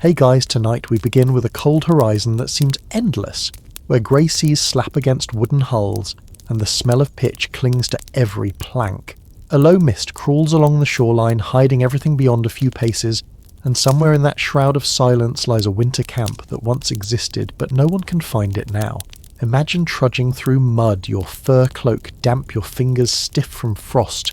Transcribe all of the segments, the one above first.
Hey guys, tonight we begin with a cold horizon that seems endless, where grey seas slap against wooden hulls and the smell of pitch clings to every plank. A low mist crawls along the shoreline, hiding everything beyond a few paces, and somewhere in that shroud of silence lies a winter camp that once existed, but no one can find it now. Imagine trudging through mud, your fur cloak damp, your fingers stiff from frost,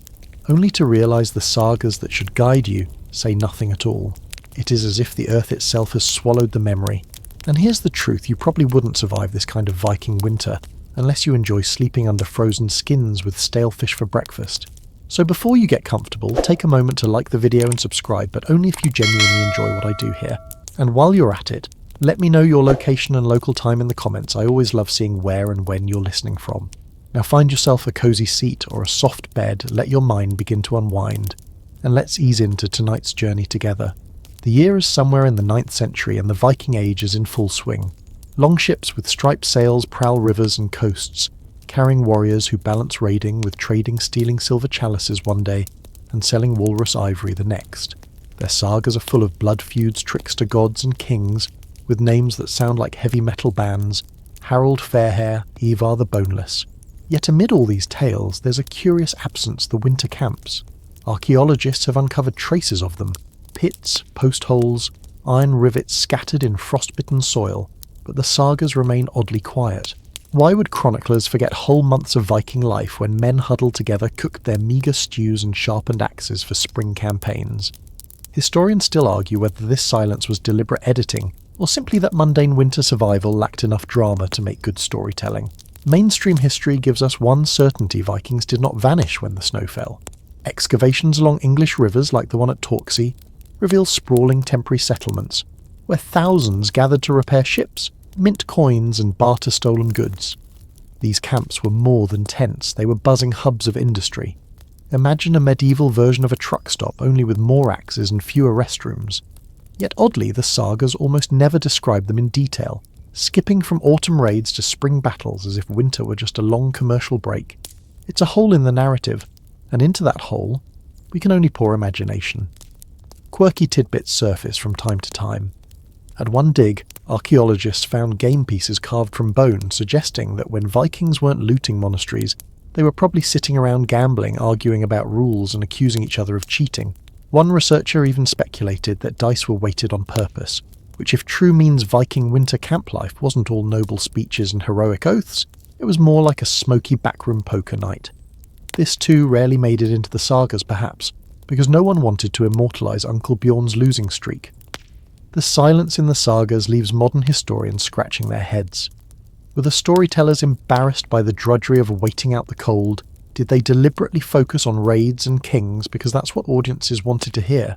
only to realise the sagas that should guide you say nothing at all. It is as if the earth itself has swallowed the memory. And here's the truth, you probably wouldn't survive this kind of Viking winter unless you enjoy sleeping under frozen skins with stale fish for breakfast. So before you get comfortable, take a moment to like the video and subscribe, but only if you genuinely enjoy what I do here. And while you're at it, let me know your location and local time in the comments. I always love seeing where and when you're listening from. Now find yourself a cozy seat or a soft bed, let your mind begin to unwind, and let's ease into tonight's journey together. The year is somewhere in the 9th century and the Viking age is in full swing. Longships with striped sails prowl rivers and coasts, carrying warriors who balance raiding with trading, stealing silver chalices one day and selling walrus ivory the next. Their sagas are full of blood feuds, trickster gods and kings, with names that sound like heavy metal bands: Harold Fairhair, Ivar the Boneless. Yet amid all these tales, there's a curious absence: the winter camps. Archaeologists have uncovered traces of them: pits, post holes, iron rivets scattered in frostbitten soil, but the sagas remain oddly quiet. Why would chroniclers forget whole months of Viking life when men huddled together, cooked their meagre stews and sharpened axes for spring campaigns? Historians still argue whether this silence was deliberate editing, or simply that mundane winter survival lacked enough drama to make good storytelling. Mainstream history gives us one certainty: Vikings did not vanish when the snow fell. Excavations along English rivers, like the one at Torksey, reveal sprawling temporary settlements, where thousands gathered to repair ships, mint coins and barter stolen goods. These camps were more than tents, they were buzzing hubs of industry. Imagine a medieval version of a truck stop, only with more axes and fewer restrooms. Yet oddly, the sagas almost never describe them in detail, skipping from autumn raids to spring battles as if winter were just a long commercial break. It's a hole in the narrative, and into that hole we can only pour imagination. Quirky tidbits surface from time to time. At one dig, archaeologists found game pieces carved from bone, suggesting that when Vikings weren't looting monasteries, they were probably sitting around gambling, arguing about rules and accusing each other of cheating. One researcher even speculated that dice were weighted on purpose, which if true means Viking winter camp life wasn't all noble speeches and heroic oaths, it was more like a smoky backroom poker night. This too rarely made it into the sagas perhaps, because no one wanted to immortalise Uncle Bjorn's losing streak. The silence in the sagas leaves modern historians scratching their heads. Were the storytellers embarrassed by the drudgery of waiting out the cold? Did they deliberately focus on raids and kings because that's what audiences wanted to hear?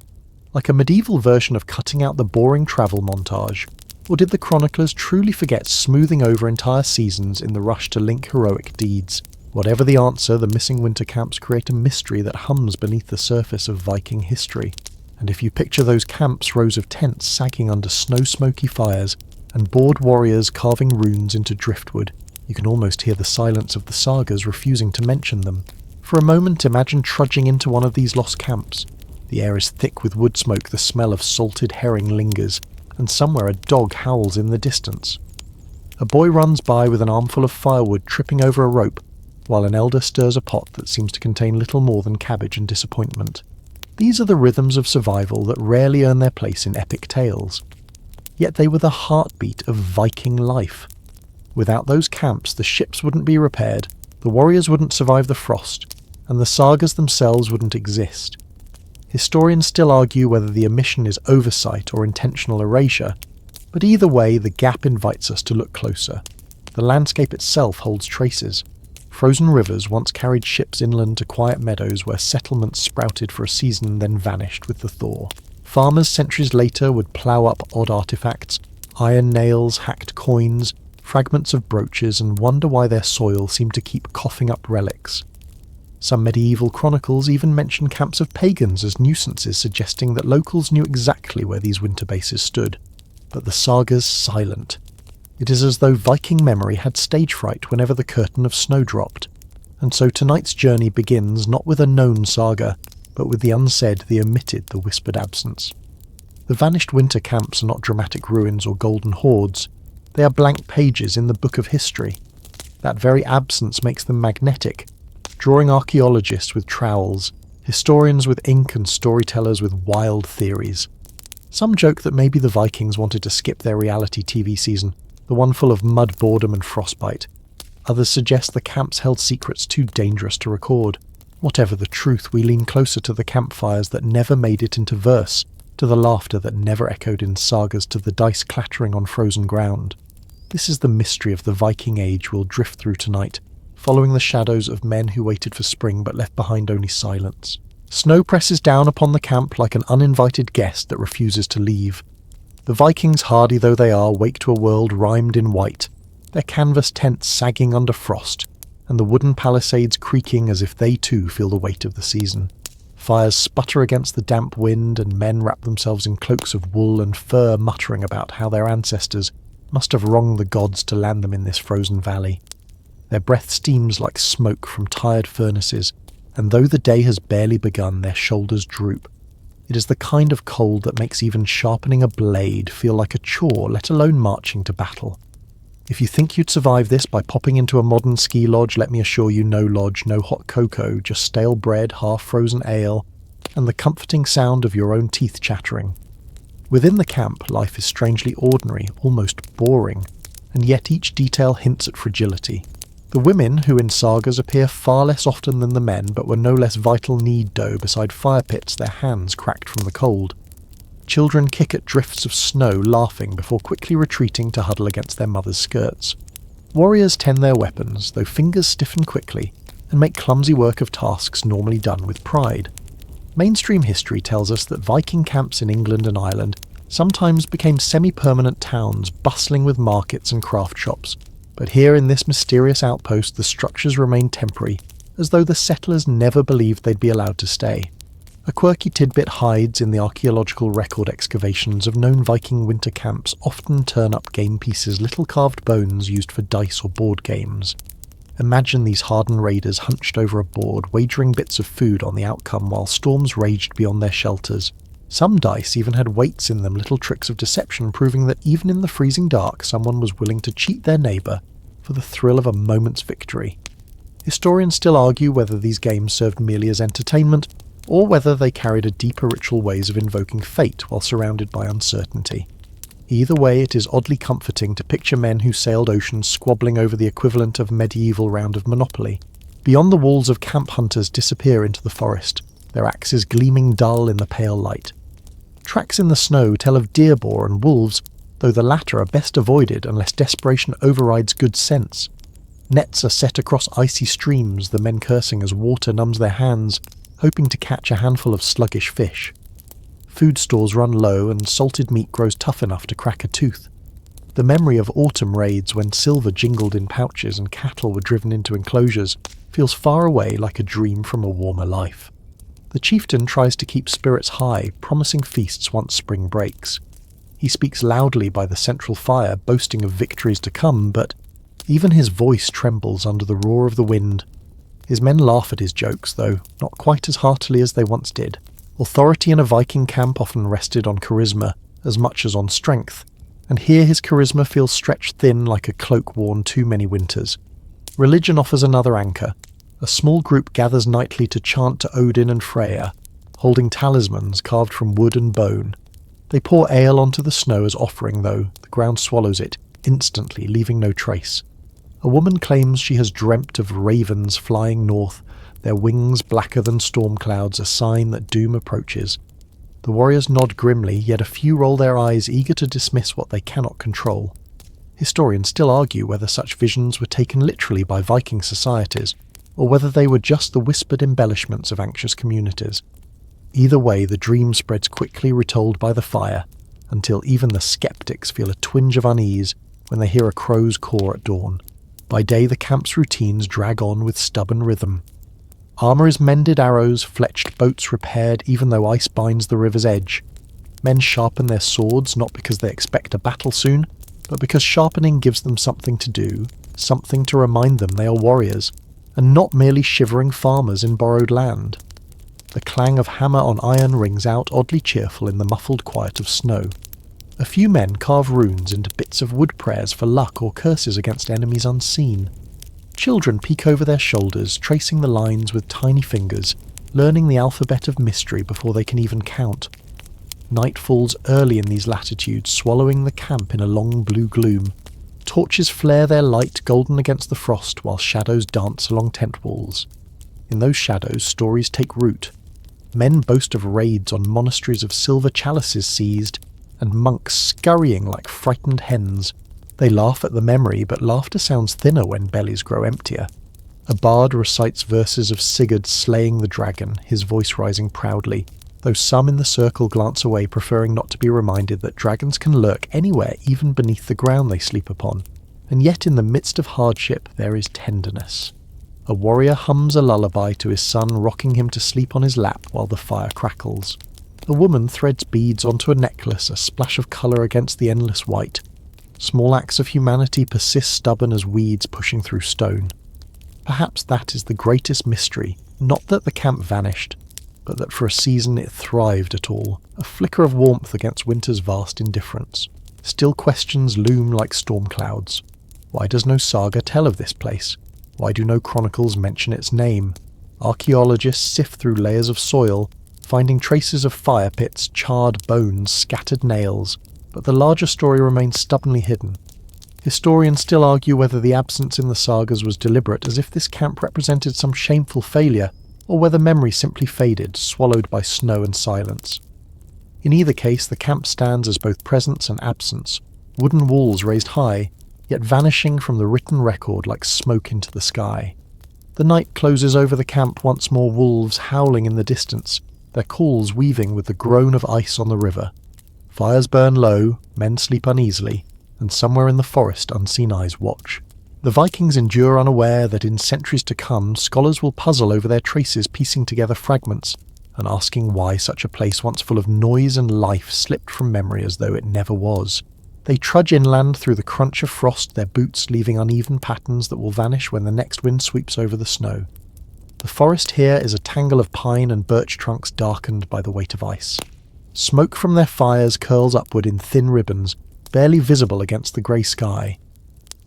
Like a medieval version of cutting out the boring travel montage? Or did the chroniclers truly forget smoothing over entire seasons in the rush to link heroic deeds? Whatever the answer, the missing winter camps create a mystery that hums beneath the surface of Viking history. And if you picture those camps, rows of tents sagging under snow-smoky fires, and bored warriors carving runes into driftwood, you can almost hear the silence of the sagas refusing to mention them. For a moment, imagine trudging into one of these lost camps. The air is thick with wood smoke, the smell of salted herring lingers, and somewhere a dog howls in the distance. A boy runs by with an armful of firewood, tripping over a rope, while an elder stirs a pot that seems to contain little more than cabbage and disappointment. These are the rhythms of survival that rarely earn their place in epic tales. Yet they were the heartbeat of Viking life. Without those camps, the ships wouldn't be repaired, the warriors wouldn't survive the frost, and the sagas themselves wouldn't exist. Historians still argue whether the omission is oversight or intentional erasure, but either way, the gap invites us to look closer. The landscape itself holds traces. Frozen rivers once carried ships inland to quiet meadows where settlements sprouted for a season then vanished with the thaw. Farmers centuries later would plough up odd artifacts, iron nails, hacked coins, fragments of brooches, and wonder why their soil seemed to keep coughing up relics. Some medieval chronicles even mention camps of pagans as nuisances, suggesting that locals knew exactly where these winter bases stood. But the saga's silent. It is as though Viking memory had stage fright whenever the curtain of snow dropped. And so tonight's journey begins not with a known saga, but with the unsaid, the omitted, the whispered absence. The vanished winter camps are not dramatic ruins or golden hoards. They are blank pages in the book of history. That very absence makes them magnetic, drawing archaeologists with trowels, historians with ink and storytellers with wild theories. Some joke that maybe the Vikings wanted to skip their reality TV season, the one full of mud, boredom and frostbite. Others suggest the camps held secrets too dangerous to record. Whatever the truth, we lean closer to the campfires that never made it into verse, to the laughter that never echoed in sagas, to the dice clattering on frozen ground. This is the mystery of the Viking age we'll drift through tonight, following the shadows of men who waited for spring but left behind only silence. Snow presses down upon the camp like an uninvited guest that refuses to leave. The Vikings, hardy though they are, wake to a world rimed in white, their canvas tents sagging under frost, and the wooden palisades creaking as if they too feel the weight of the season. Fires sputter against the damp wind, and men wrap themselves in cloaks of wool and fur, muttering about how their ancestors must have wronged the gods to land them in this frozen valley. Their breath steams like smoke from tired furnaces, and though the day has barely begun, their shoulders droop. It is the kind of cold that makes even sharpening a blade feel like a chore, let alone marching to battle. If you think you'd survive this by popping into a modern ski lodge, let me assure you, no lodge, no hot cocoa, just stale bread, half-frozen ale, and the comforting sound of your own teeth chattering. Within the camp, life is strangely ordinary, almost boring, and yet each detail hints at fragility. The women, who in sagas appear far less often than the men, but were no less vital knead dough beside fire pits, their hands cracked from the cold. Children kick at drifts of snow, laughing before quickly retreating to huddle against their mothers' skirts. Warriors tend their weapons, though fingers stiffen quickly, and make clumsy work of tasks normally done with pride. Mainstream history tells us that Viking camps in England and Ireland sometimes became semi-permanent towns bustling with markets and craft shops, but here in this mysterious outpost the structures remain temporary, as though the settlers never believed they'd be allowed to stay. A quirky tidbit hides in the archaeological record excavations of known Viking winter camps often turn up game pieces, little carved bones used for dice or board games. Imagine these hardened raiders hunched over a board, wagering bits of food on the outcome while storms raged beyond their shelters. Some dice even had weights in them, little tricks of deception proving that even in the freezing dark someone was willing to cheat their neighbour for the thrill of a moment's victory. Historians still argue whether these games served merely as entertainment, or whether they carried a deeper ritual ways of invoking fate while surrounded by uncertainty. Either way, it is oddly comforting to picture men who sailed oceans squabbling over the equivalent of a medieval round of Monopoly. Beyond the walls of camp hunters disappear into the forest, their axes gleaming dull in the pale light. Tracks in the snow tell of deer boar and wolves, though the latter are best avoided unless desperation overrides good sense. Nets are set across icy streams, the men cursing as water numbs their hands, hoping to catch a handful of sluggish fish. Food stores run low and salted meat grows tough enough to crack a tooth. The memory of autumn raids when silver jingled in pouches and cattle were driven into enclosures feels far away, like a dream from a warmer life. The chieftain tries to keep spirits high, promising feasts once spring breaks. He speaks loudly by the central fire, boasting of victories to come, but even his voice trembles under the roar of the wind. His men laugh at his jokes, though not quite as heartily as they once did. Authority in a Viking camp often rested on charisma as much as on strength, and here his charisma feels stretched thin like a cloak worn too many winters. Religion offers another anchor. A small group gathers nightly to chant to Odin and Freya, holding talismans carved from wood and bone. They pour ale onto the snow as offering, though the ground swallows it, instantly, leaving no trace. A woman claims she has dreamt of ravens flying north, their wings blacker than storm clouds, a sign that doom approaches. The warriors nod grimly, yet a few roll their eyes, eager to dismiss what they cannot control. Historians still argue whether such visions were taken literally by Viking societies, or whether they were just the whispered embellishments of anxious communities. Either way, the dream spreads quickly, retold by the fire, until even the skeptics feel a twinge of unease when they hear a crow's caw at dawn. By day, the camp's routines drag on with stubborn rhythm. Armour is mended, arrows, fletched boats repaired, even though ice binds the river's edge. Men sharpen their swords, not because they expect a battle soon, but because sharpening gives them something to do, something to remind them they are warriors, and not merely shivering farmers in borrowed land. The clang of hammer on iron rings out oddly cheerful in the muffled quiet of snow. A few men carve runes into bits of wood prayers for luck or curses against enemies unseen. Children peek over their shoulders, tracing the lines with tiny fingers, learning the alphabet of mystery before they can even count. Night falls early in these latitudes, swallowing the camp in a long blue gloom. Torches flare their light golden against the frost, while shadows dance along tent walls. In those shadows, stories take root. Men boast of raids on monasteries of silver chalices seized, and monks scurrying like frightened hens. They laugh at the memory, but laughter sounds thinner when bellies grow emptier. A bard recites verses of Sigurd slaying the dragon, his voice rising proudly, though some in the circle glance away, preferring not to be reminded that dragons can lurk anywhere, even beneath the ground they sleep upon. And yet in the midst of hardship there is tenderness. A warrior hums a lullaby to his son, rocking him to sleep on his lap while the fire crackles. A woman threads beads onto a necklace, a splash of colour against the endless white. Small acts of humanity persist stubborn as weeds pushing through stone. Perhaps that is the greatest mystery, not that the camp vanished, but that for a season it thrived at all, a flicker of warmth against winter's vast indifference. Still questions loom like storm clouds. Why does no saga tell of this place? Why do no chronicles mention its name? Archaeologists sift through layers of soil, finding traces of fire pits, charred bones, scattered nails, but the larger story remains stubbornly hidden. Historians still argue whether the absence in the sagas was deliberate, as if this camp represented some shameful failure, or whether memory simply faded, swallowed by snow and silence. In either case, the camp stands as both presence and absence, wooden walls raised high, yet vanishing from the written record like smoke into the sky. The night closes over the camp once more, wolves howling in the distance, their calls weaving with the groan of ice on the river. Fires burn low, men sleep uneasily, and somewhere in the forest unseen eyes watch. The Vikings endure unaware that in centuries to come, scholars will puzzle over their traces, piecing together fragments, and asking why such a place once full of noise and life slipped from memory as though it never was. They trudge inland through the crunch of frost, their boots leaving uneven patterns that will vanish when the next wind sweeps over the snow. The forest here is a tangle of pine and birch trunks darkened by the weight of ice. Smoke from their fires curls upward in thin ribbons, barely visible against the grey sky.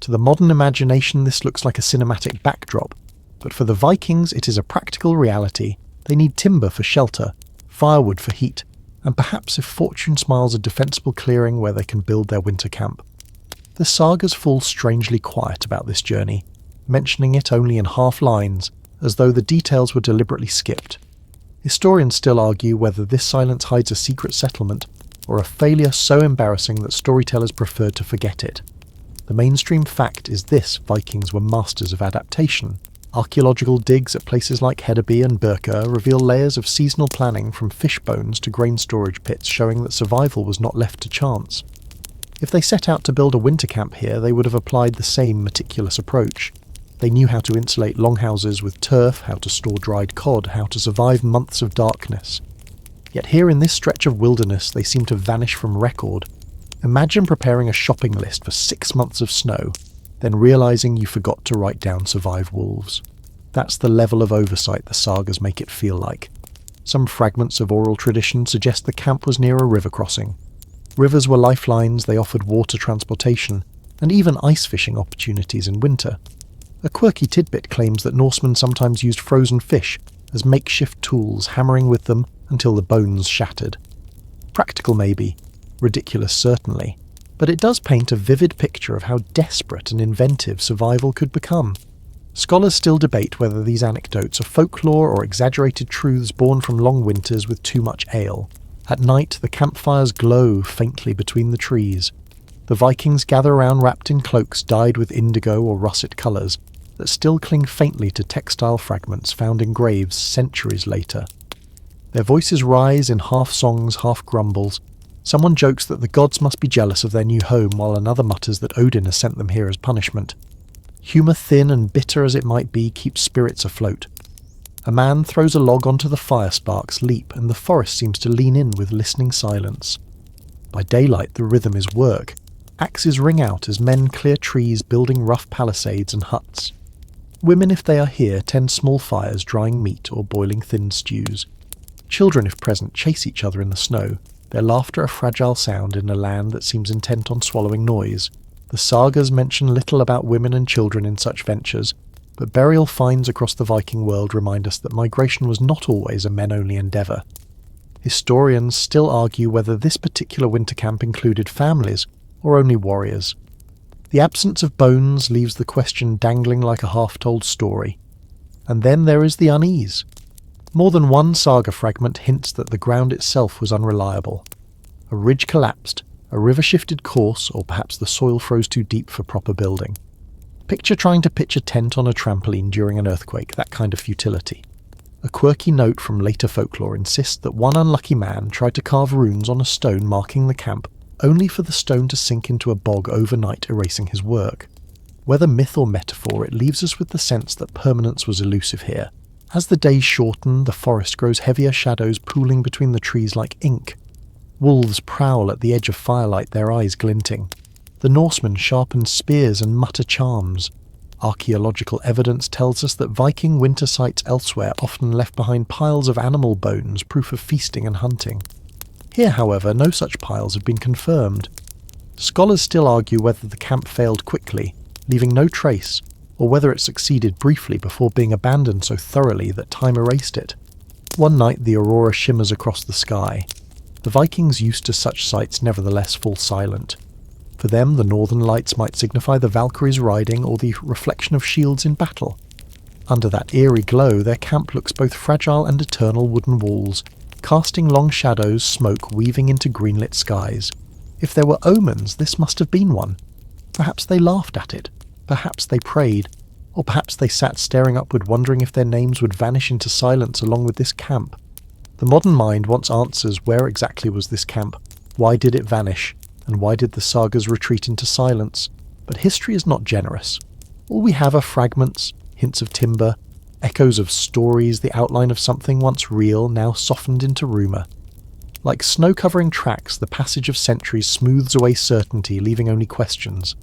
To the modern imagination this looks like a cinematic backdrop, but for the Vikings it is a practical reality. They need timber for shelter, firewood for heat, and perhaps, if fortune smiles, a defensible clearing where they can build their winter camp. The sagas fall strangely quiet about this journey, mentioning it only in half lines, as though the details were deliberately skipped. Historians still argue whether this silence hides a secret settlement, or a failure so embarrassing that storytellers preferred to forget it. The mainstream fact is this: Vikings were masters of adaptation. Archaeological digs at places like Hedeby and Birka reveal layers of seasonal planning, from fish bones to grain storage pits, showing that survival was not left to chance. If they set out to build a winter camp here, they would have applied the same meticulous approach. They knew how to insulate longhouses with turf, how to store dried cod, how to survive months of darkness. Yet here in this stretch of wilderness they seem to vanish from record. Imagine preparing a shopping list for 6 months of snow, then realising you forgot to write down survive wolves. That's the level of oversight the sagas make it feel like. Some fragments of oral tradition suggest the camp was near a river crossing. Rivers were lifelines, they offered water transportation, and even ice fishing opportunities in winter. A quirky tidbit claims that Norsemen sometimes used frozen fish as makeshift tools, hammering with them until the bones shattered. Practical maybe, ridiculous certainly, but it does paint a vivid picture of how desperate and inventive survival could become. Scholars still debate whether these anecdotes are folklore or exaggerated truths born from long winters with too much ale. At night, the campfires glow faintly between the trees. The Vikings gather around wrapped in cloaks dyed with indigo or russet colours that still cling faintly to textile fragments found in graves centuries later. Their voices rise in half songs, half grumbles. Someone jokes that the gods must be jealous of their new home, while another mutters that Odin has sent them here as punishment. Humour, thin and bitter as it might be, keeps spirits afloat. A man throws a log onto the fire, sparks leap, and the forest seems to lean in with listening silence. By daylight the rhythm is work. Axes ring out as men clear trees, building rough palisades and huts. Women, if they are here, tend small fires, drying meat or boiling thin stews. Children, if present, chase each other in the snow, their laughter a fragile sound in a land that seems intent on swallowing noise. The sagas mention little about women and children in such ventures, but burial finds across the Viking world remind us that migration was not always a men-only endeavour. Historians still argue whether this particular winter camp included families or only warriors. The absence of bones leaves the question dangling like a half-told story. And then there is the unease. More than one saga fragment hints that the ground itself was unreliable. A ridge collapsed, a river shifted course, or perhaps the soil froze too deep for proper building. Picture trying to pitch a tent on a trampoline during an earthquake, that kind of futility. A quirky note from later folklore insists that one unlucky man tried to carve runes on a stone marking the camp, only for the stone to sink into a bog overnight, erasing his work. Whether myth or metaphor, it leaves us with the sense that permanence was elusive here. As the days shorten, the forest grows heavier, shadows pooling between the trees like ink. Wolves prowl at the edge of firelight, their eyes glinting. The Norsemen sharpen spears and mutter charms. Archaeological evidence tells us that Viking winter sites elsewhere often left behind piles of animal bones, proof of feasting and hunting. Here, however, no such piles have been confirmed. Scholars still argue whether the camp failed quickly, leaving no trace, or whether it succeeded briefly before being abandoned so thoroughly that time erased it. One night the aurora shimmers across the sky. The Vikings used to such sights nevertheless fall silent. For them, the northern lights might signify the Valkyries riding or the reflection of shields in battle. Under that eerie glow, their camp looks both fragile and eternal wooden walls, casting long shadows, smoke weaving into greenlit skies. If there were omens, this must have been one. Perhaps they laughed at it. Perhaps they prayed. Or perhaps they sat staring upward, wondering if their names would vanish into silence along with this camp. The modern mind wants answers. Where exactly was this camp? Why did it vanish? And why did the sagas retreat into silence? But history is not generous. All we have are fragments, hints of timber, echoes of stories, the outline of something once real, now softened into rumour. Like snow-covering tracks, the passage of centuries smooths away certainty, leaving only questions.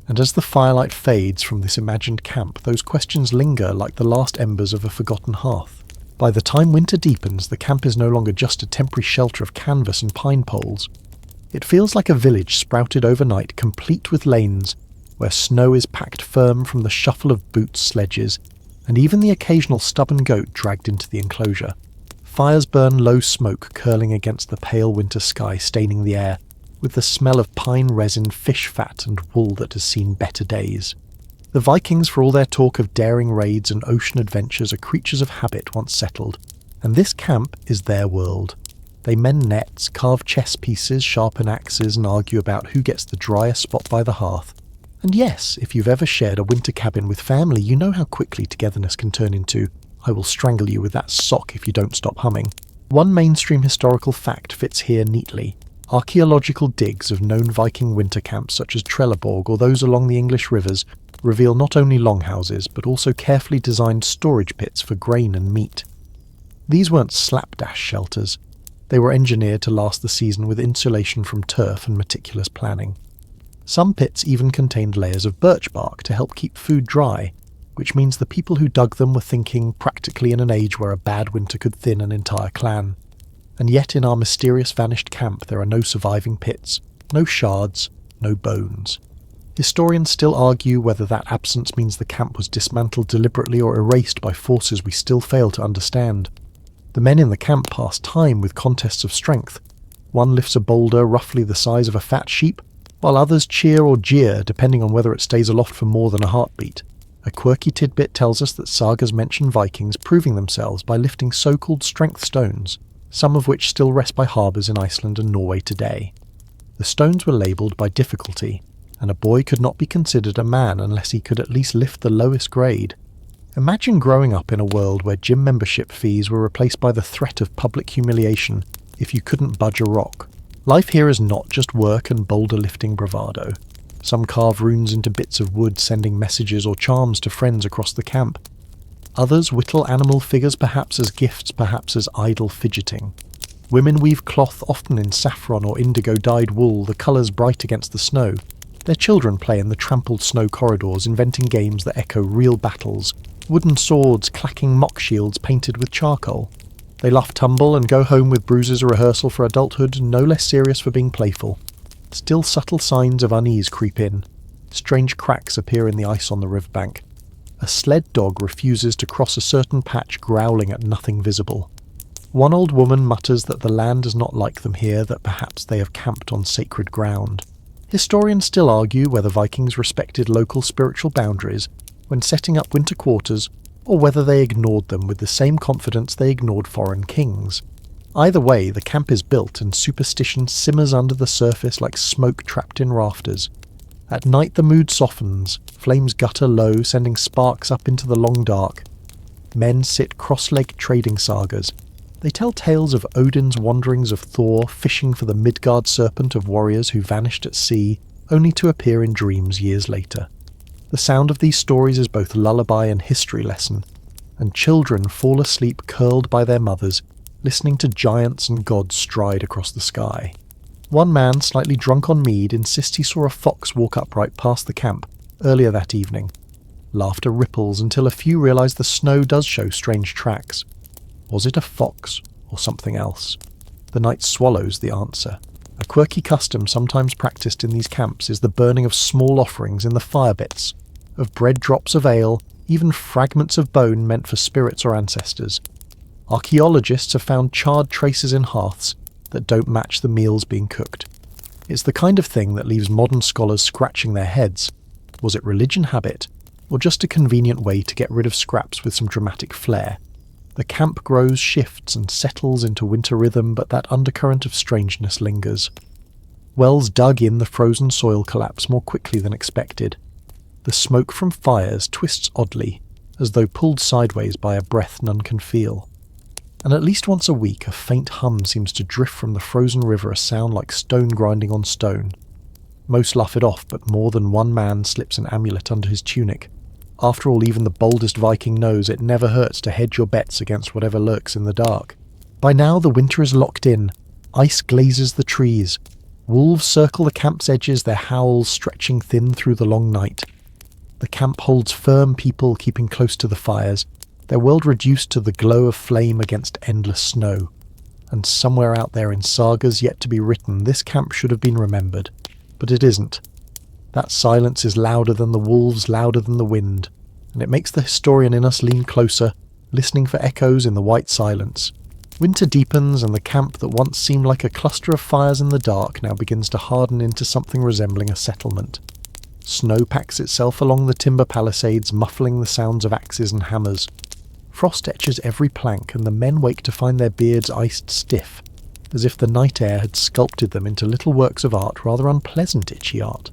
And as the firelight fades from this imagined camp, those questions linger like the last embers of a forgotten hearth. By the time winter deepens, the camp is no longer just a temporary shelter of canvas and pine poles. It feels like a village sprouted overnight, complete with lanes, where snow is packed firm from the shuffle of boots, sledges, and even the occasional stubborn goat dragged into the enclosure. Fires burn low smoke curling against the pale winter sky, staining the air, with the smell of pine resin, fish fat, and wool that has seen better days. The Vikings, for all their talk of daring raids and ocean adventures, are creatures of habit once settled, and this camp is their world. They mend nets, carve chess pieces, sharpen axes, and argue about who gets the driest spot by the hearth. And yes, if you've ever shared a winter cabin with family, you know how quickly togetherness can turn into, "I will strangle you with that sock if you don't stop humming." One mainstream historical fact fits here neatly. Archaeological digs of known Viking winter camps such as Trelleborg or those along the English rivers reveal not only longhouses but also carefully designed storage pits for grain and meat. These weren't slapdash shelters. They were engineered to last the season with insulation from turf and meticulous planning. Some pits even contained layers of birch bark to help keep food dry, which means the people who dug them were thinking practically in an age where a bad winter could thin an entire clan. And yet in our mysterious vanished camp there are no surviving pits, no shards, no bones. Historians still argue whether that absence means the camp was dismantled deliberately or erased by forces we still fail to understand. The men in the camp pass time with contests of strength. One lifts a boulder roughly the size of a fat sheep, while others cheer or jeer depending on whether it stays aloft for more than a heartbeat. A quirky tidbit tells us that sagas mention Vikings proving themselves by lifting so-called strength stones, some of which still rest by harbours in Iceland and Norway today. The stones were labelled by difficulty, and a boy could not be considered a man unless he could at least lift the lowest grade. Imagine growing up in a world where gym membership fees were replaced by the threat of public humiliation if you couldn't budge a rock. Life here is not just work and boulder-lifting bravado. Some carve runes into bits of wood, sending messages or charms to friends across the camp. Others whittle animal figures, perhaps as gifts, perhaps as idle fidgeting. Women weave cloth, often in saffron or indigo-dyed wool, the colours bright against the snow. Their children play in the trampled snow corridors, inventing games that echo real battles, wooden swords clacking mock shields painted with charcoal. They luff tumble and go home with bruises a rehearsal for adulthood, no less serious for being playful. Still subtle signs of unease creep in. Strange cracks appear in the ice on the riverbank. A sled dog refuses to cross a certain patch, growling at nothing visible. One old woman mutters that the land does not like them here, that perhaps they have camped on sacred ground. Historians still argue whether Vikings respected local spiritual boundaries when setting up winter quarters, or whether they ignored them with the same confidence they ignored foreign kings. Either way, the camp is built and superstition simmers under the surface like smoke trapped in rafters. At night the mood softens, flames gutter low, sending sparks up into the long dark. Men sit cross-legged trading sagas. They tell tales of Odin's wanderings, of Thor fishing for the Midgard serpent, of warriors who vanished at sea, only to appear in dreams years later. The sound of these stories is both lullaby and history lesson, and children fall asleep curled by their mothers, listening to giants and gods stride across the sky. One man, slightly drunk on mead, insists he saw a fox walk upright past the camp earlier that evening. Laughter ripples until a few realise the snow does show strange tracks. Was it a fox or something else? The night swallows the answer. A quirky custom sometimes practiced in these camps is the burning of small offerings in the fire bits, of bread drops of ale, even fragments of bone meant for spirits or ancestors. Archaeologists have found charred traces in hearths that don't match the meals being cooked. It's the kind of thing that leaves modern scholars scratching their heads. Was it religion habit, or just a convenient way to get rid of scraps with some dramatic flair? The camp grows, shifts, and settles into winter rhythm, but that undercurrent of strangeness lingers. Wells dug in the frozen soil collapse more quickly than expected. The smoke from fires twists oddly, as though pulled sideways by a breath none can feel. And at least once a week a faint hum seems to drift from the frozen river, a sound like stone grinding on stone. Most laugh it off, but more than one man slips an amulet under his tunic. After all, even the boldest Viking knows it never hurts to hedge your bets against whatever lurks in the dark. By now the winter is locked in. Ice glazes the trees. Wolves circle the camp's edges, their howls stretching thin through the long night. The camp holds firm people keeping close to the fires, their world reduced to the glow of flame against endless snow. And somewhere out there in sagas yet to be written, this camp should have been remembered. But it isn't. That silence is louder than the wolves, louder than the wind, and it makes the historian in us lean closer, listening for echoes in the white silence. Winter deepens, and the camp that once seemed like a cluster of fires in the dark now begins to harden into something resembling a settlement. Snow packs itself along the timber palisades, muffling the sounds of axes and hammers. Frost etches every plank, and the men wake to find their beards iced stiff, as if the night air had sculpted them into little works of art, rather unpleasant itchy art.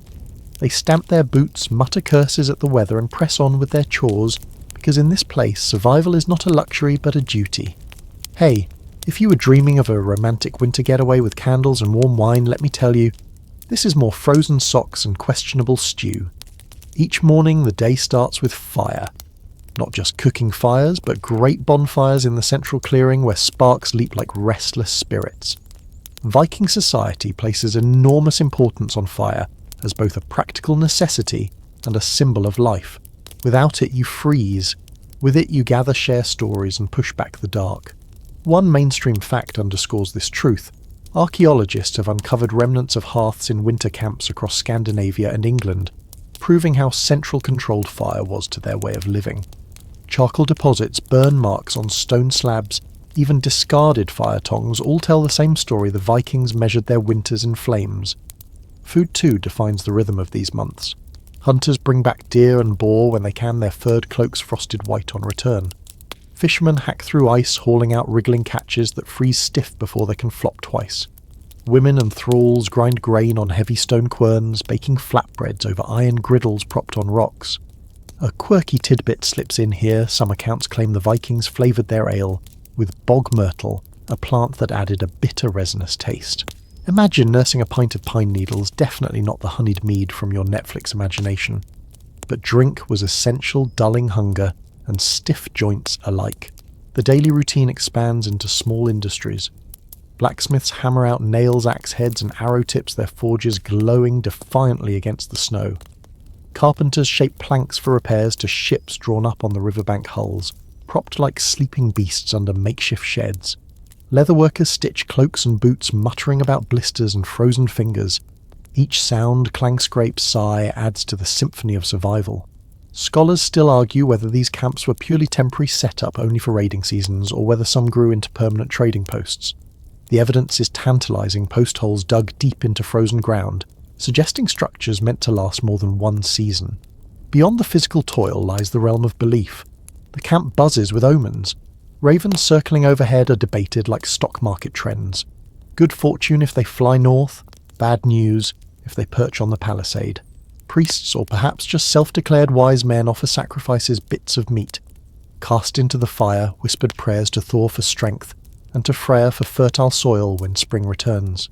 They stamp their boots, mutter curses at the weather, and press on with their chores, because in this place survival is not a luxury but a duty. Hey, if you were dreaming of a romantic winter getaway with candles and warm wine, let me tell you, this is more frozen socks and questionable stew. Each morning the day starts with fire. Not just cooking fires, but great bonfires in the central clearing where sparks leap like restless spirits. Viking society places enormous importance on fire, as both a practical necessity and a symbol of life. Without it you freeze. With it you gather, share stories, and push back the dark. One mainstream fact underscores this truth. Archaeologists have uncovered remnants of hearths in winter camps across Scandinavia and England, proving how central controlled fire was to their way of living. Charcoal deposits, burn marks on stone slabs, even discarded fire tongs all tell the same story: the Vikings measured their winters in flames. Food too defines the rhythm of these months. Hunters bring back deer and boar when they can, their furred cloaks frosted white on return. Fishermen hack through ice, hauling out wriggling catches that freeze stiff before they can flop twice. Women and thralls grind grain on heavy stone querns, baking flatbreads over iron griddles propped on rocks. A quirky tidbit slips in here. Some accounts claim the Vikings flavoured their ale with bog myrtle, a plant that added a bitter resinous taste. Imagine nursing a pint of pine needles, definitely not the honeyed mead from your Netflix imagination. But drink was essential, dulling hunger and stiff joints alike. The daily routine expands into small industries. Blacksmiths hammer out nails, axe heads and arrow tips, their forges glowing defiantly against the snow. Carpenters shape planks for repairs to ships drawn up on the riverbank hulls. propped like sleeping beasts under makeshift sheds. Leatherworkers stitch cloaks and boots, muttering about blisters and frozen fingers. Each sound, clang, scrape, sigh adds to the symphony of survival. Scholars still argue whether these camps were purely temporary set-up only for raiding seasons, or whether some grew into permanent trading posts. The evidence is tantalising post holes dug deep into frozen ground, suggesting structures meant to last more than one season. Beyond the physical toil lies the realm of belief. The camp buzzes with omens. Ravens circling overhead are debated like stock market trends. Good fortune if they fly north, bad news if they perch on the palisade. Priests, or perhaps just self-declared wise men, offer sacrifices bits of meat. Cast into the fire, whispered prayers to Thor for strength, and to Freya for fertile soil when spring returns.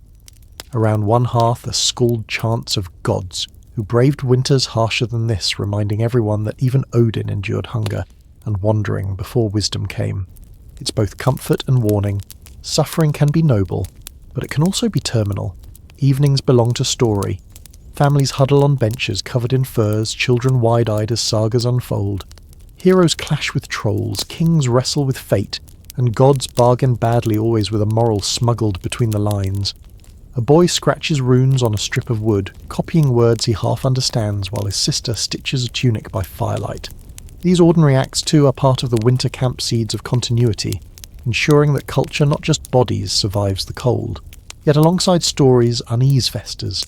Around one hearth are scald chants of gods, who braved winters harsher than this, reminding everyone that even Odin endured hunger and wandering before wisdom came. It's both comfort and warning. Suffering can be noble, but it can also be terminal. Evenings belong to story. Families huddle on benches covered in furs, children wide-eyed as sagas unfold. Heroes clash with trolls, kings wrestle with fate, and gods bargain badly, always with a moral smuggled between the lines. A boy scratches runes on a strip of wood, copying words he half understands, while his sister stitches a tunic by firelight. These ordinary acts too are part of the winter camp seeds of continuity, ensuring that culture, not just bodies, survives the cold. Yet alongside stories, unease festers.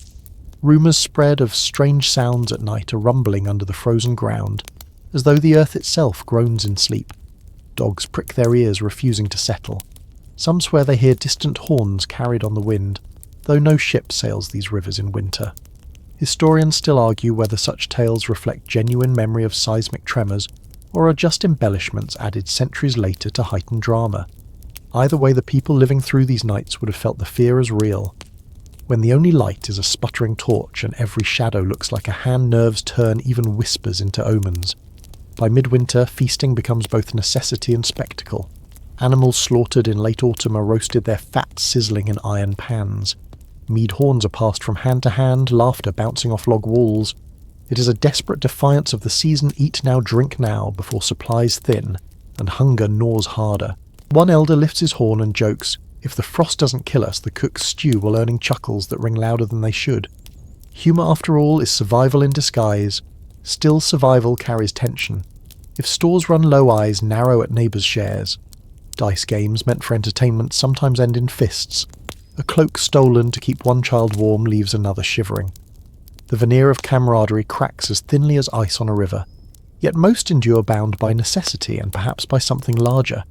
Rumours spread of strange sounds at night, a rumbling under the frozen ground, as though the earth itself groans in sleep. Dogs prick their ears, refusing to settle. Some swear they hear distant horns carried on the wind, though no ship sails these rivers in winter. Historians still argue whether such tales reflect genuine memory of seismic tremors, or are just embellishments added centuries later to heighten drama. Either way, the people living through these nights would have felt the fear as real. When the only light is a sputtering torch and every shadow looks like a hand nerves turn, even whispers into omens. By midwinter, feasting becomes both necessity and spectacle. Animals slaughtered in late autumn are roasted, their fat sizzling in iron pans. Mead horns are passed from hand to hand, laughter bouncing off log walls. It is a desperate defiance of the season, eat now, drink now, before supplies thin, and hunger gnaws harder. One elder lifts his horn and jokes, if the frost doesn't kill us, the cooks stew while earning chuckles that ring louder than they should. Humour, after all, is survival in disguise. Still, survival carries tension. If stores run low, eyes narrow at neighbours' shares. Dice games meant for entertainment sometimes end in fists. A cloak stolen to keep one child warm leaves another shivering. The veneer of camaraderie cracks as thinly as ice on a river. Yet most endure bound by necessity, and perhaps by something larger.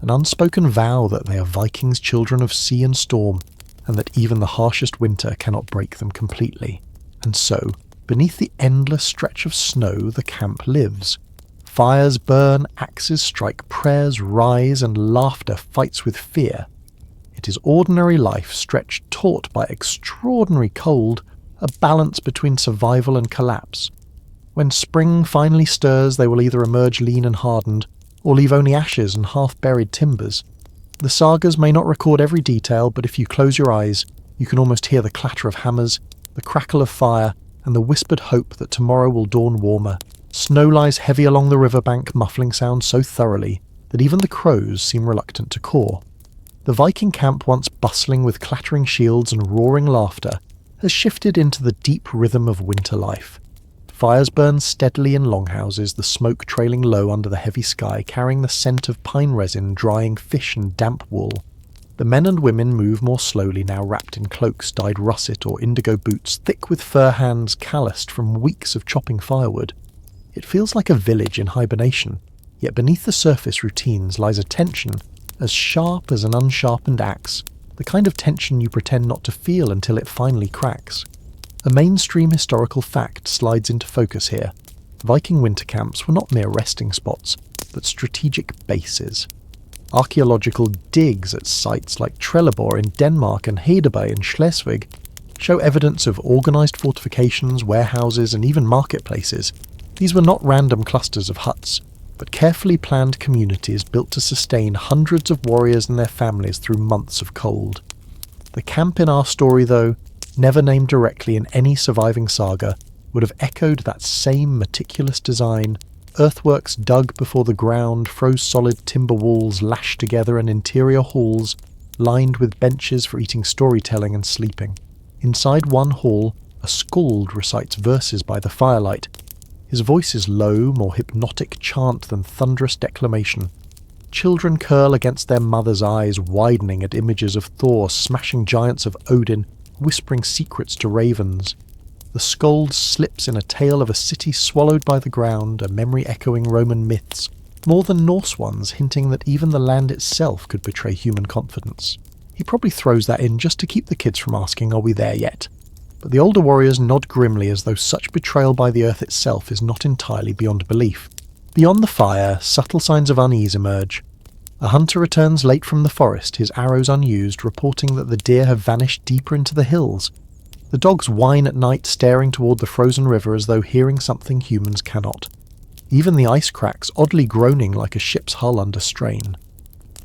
An unspoken vow that they are Vikings, children of sea and storm, and that even the harshest winter cannot break them completely. And so, beneath the endless stretch of snow, the camp lives. Fires burn, axes strike, prayers rise, and laughter fights with fear. It is ordinary life stretched taut by extraordinary cold, a balance between survival and collapse. When spring finally stirs, they will either emerge lean and hardened, or leave only ashes and half-buried timbers. The sagas may not record every detail, but if you close your eyes, you can almost hear the clatter of hammers, the crackle of fire, and the whispered hope that tomorrow will dawn warmer. Snow lies heavy along the riverbank, muffling sound so thoroughly that even the crows seem reluctant to caw. The Viking camp, once bustling with clattering shields and roaring laughter, has shifted into the deep rhythm of winter life. Fires burn steadily in longhouses, the smoke trailing low under the heavy sky, carrying the scent of pine resin, drying fish and damp wool. The men and women move more slowly now, wrapped in cloaks dyed russet or indigo boots, thick with fur hands calloused from weeks of chopping firewood. It feels like a village in hibernation, yet beneath the surface routines lies a tension as sharp as an unsharpened axe, the kind of tension you pretend not to feel until it finally cracks. A mainstream historical fact slides into focus here. Viking winter camps were not mere resting spots, but strategic bases. Archaeological digs at sites like Trelleborg in Denmark and Hedeby in Schleswig show evidence of organised fortifications, warehouses, and even marketplaces. These were not random clusters of huts, but carefully planned communities built to sustain hundreds of warriors and their families through months of cold. The camp in our story, though, never named directly in any surviving saga, would have echoed that same meticulous design, Earthworks dug before the ground, froze-solid timber walls lashed together, and interior halls lined with benches for eating storytelling and sleeping. Inside one hall, a skald recites verses by the firelight. His voice is low, more hypnotic chant than thunderous declamation. Children curl against their mother's eyes, widening at images of Thor, smashing giants of Odin, whispering secrets to ravens. The skald slips in a tale of a city swallowed by the ground, a memory echoing Roman myths, more than Norse ones, hinting that even the land itself could betray human confidence. He probably throws that in just to keep the kids from asking, "Are we there yet?" But the older warriors nod grimly as though such betrayal by the earth itself is not entirely beyond belief. Beyond the fire, subtle signs of unease emerge. A hunter returns late from the forest, his arrows unused, reporting that the deer have vanished deeper into the hills. The dogs whine at night, staring toward the frozen river as though hearing something humans cannot. Even the ice cracks, oddly groaning like a ship's hull under strain.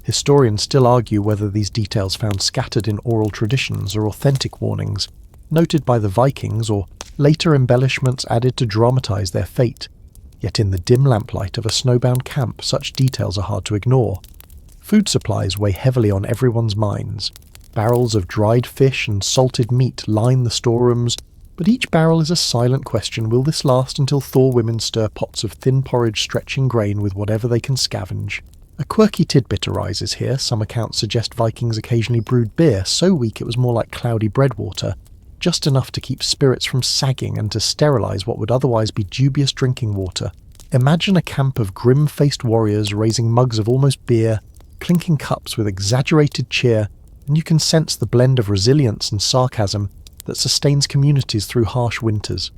Historians still argue whether these details found scattered in oral traditions are authentic warnings, noted by the Vikings, or later embellishments added to dramatize their fate. Yet in the dim lamplight of a snowbound camp, such details are hard to ignore. Food supplies weigh heavily on everyone's minds. Barrels of dried fish and salted meat line the storerooms, but each barrel is a silent question: will this last until Thor women stir pots of thin porridge stretching grain with whatever they can scavenge? A quirky tidbit arises here. Some accounts suggest Vikings occasionally brewed beer, so weak it was more like cloudy breadwater, just enough to keep spirits from sagging and to sterilize what would otherwise be dubious drinking water. Imagine a camp of grim-faced warriors raising mugs of almost beer, clinking cups with exaggerated cheer, and you can sense the blend of resilience and sarcasm that sustains communities through harsh winters.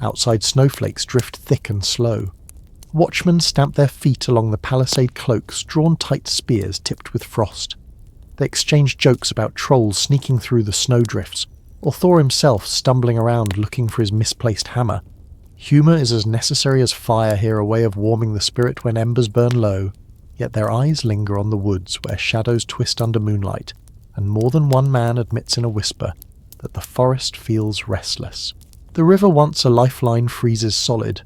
Outside, snowflakes drift thick and slow. Watchmen stamp their feet along the palisade cloaks, drawn tight spears tipped with frost. They exchange jokes about trolls sneaking through the snowdrifts, or Thor himself stumbling around looking for his misplaced hammer. Humour is as necessary as fire here, a way of warming the spirit when embers burn low, yet their eyes linger on the woods where shadows twist under moonlight, and more than one man admits in a whisper that the forest feels restless. The river, once a lifeline, freezes solid.